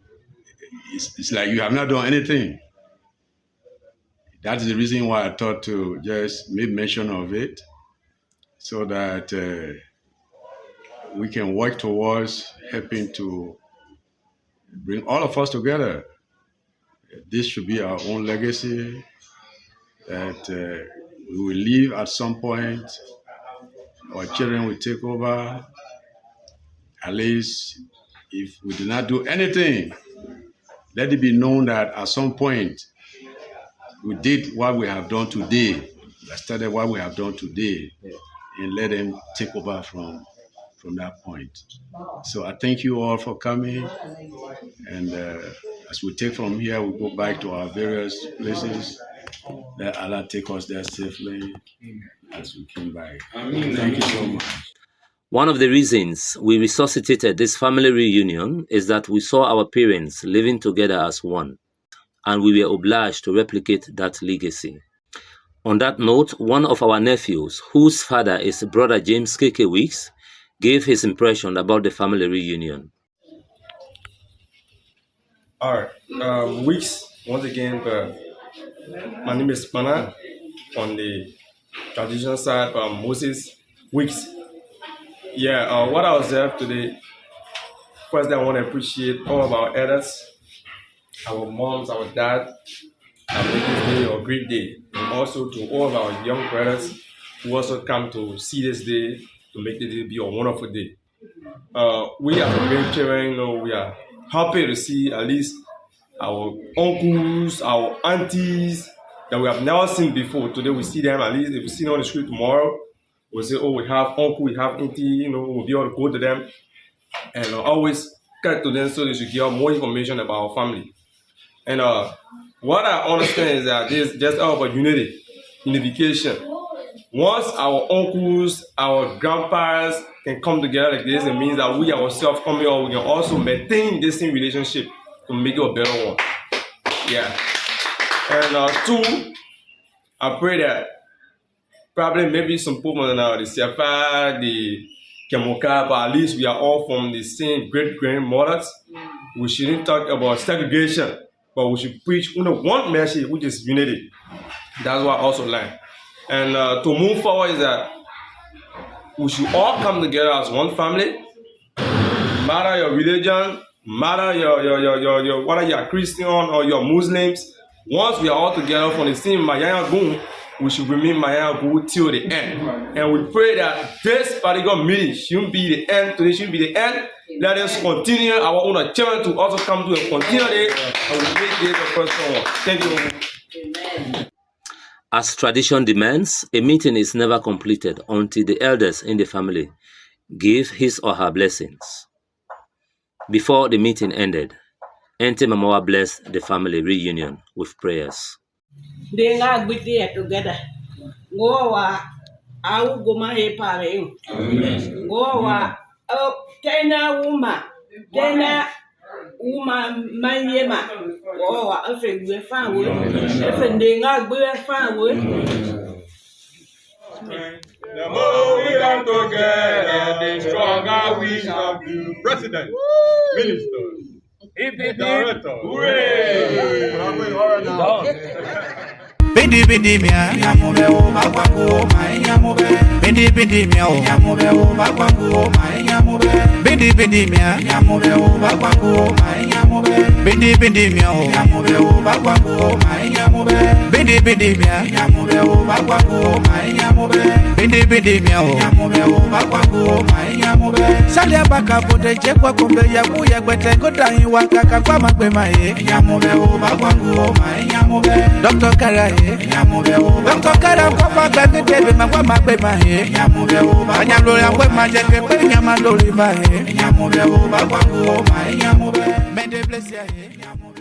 it's like you have not done anything. That's the reason why I thought to just make mention of it, so that we can work towards helping to bring all of us together. This should be our own legacy that we will leave at some point. Our children will take over. At least if we do not do anything, let it be known that at some point we did what we have done today. I started what we have done today, and let them take over from that point. So I thank you all for coming, and as we take from here, we go back to our various places. Let Allah take us there safely as we came back. Thank you so much. One of the reasons we resuscitated this family reunion is that we saw our parents living together as one, and we were obliged to replicate that legacy. On that note, one of our nephews, whose father is Brother James K.K. Weeks, gave his impression about the family reunion. All right, Weeks, once again, my name is Mana. On the traditional side, Moses Weeks. Yeah, what I observed today, first I want to appreciate all of our elders, our moms, our dad, and make this day a great day. And also to all of our young brothers who also come to see this day, to make the day be a wonderful day. We as grandchildren, we are happy to see at least our uncles, our aunties that we have never seen before. Today we see them, at least if we see them on the street tomorrow, we'll say, oh, we have uncle, we have auntie, we'll be able to go to them and always get to them so they should give us more information about our family. And what I understand is that this is just all about unity, unification. Once our uncles, our grandparents can come together like this, it means that we ourselves coming up, we can also maintain this same relationship to make it a better one. Yeah. And two, I pray that probably maybe some people in the Sefa, the Kemokai, but at least we are all from the same great-grandmothers. We shouldn't talk about segregation, but we should preach one message, which is unity. That's what I also learned. And to move forward is that we should all come together as one family. Matter your religion, matter your whether you're Christian or you're Muslims. Once we are all together from the same Manganya, we should remain Manganya till the end. And we pray that this particular meeting shouldn't be the end. Today shouldn't be the end. Let us continue our own achievement to also come to and continue it. And we make this the first one. Thank you. Amen. As tradition demands, a meeting is never completed until the elders in the family give his or her blessings. Before the meeting ended, Auntie Mamawa blessed the family reunion with prayers. They are good there together. Go I will go my pare. Go Tena woman, my yema. Oh, I think we're fine with. If they are good, fine with. The more we come together, the stronger we shall be. President, ministers, director, hooray! Bindi bindi mia, nyamube o bakwangu mai nyamube. Bindi bindi mia o nyamube o bakwangu mai nyamube. Bindi bindi mia, nyamube o bakwangu mai nyamube. Bindi bindi mia o nyamube o bakwangu mai nyamube. Bindi bindi mia, nyamube o bakwangu mai nyamube. Bindi bindi mia o nyamube o bakwangu mai nyamube. Salia baka bote chekwa kombe ya kuya kwete kota iwa kaka kwa magbe mai nyamube o bakwangu mai nyamube. Dr. Karai nyamube o Dr. Karai kwa kwa tebe magwa magbe mai nyamube o banyalo ya kwe majeke kwe nyamandori mai nyamube o bakwangu mai nyamube. Mende bless ya nyamube.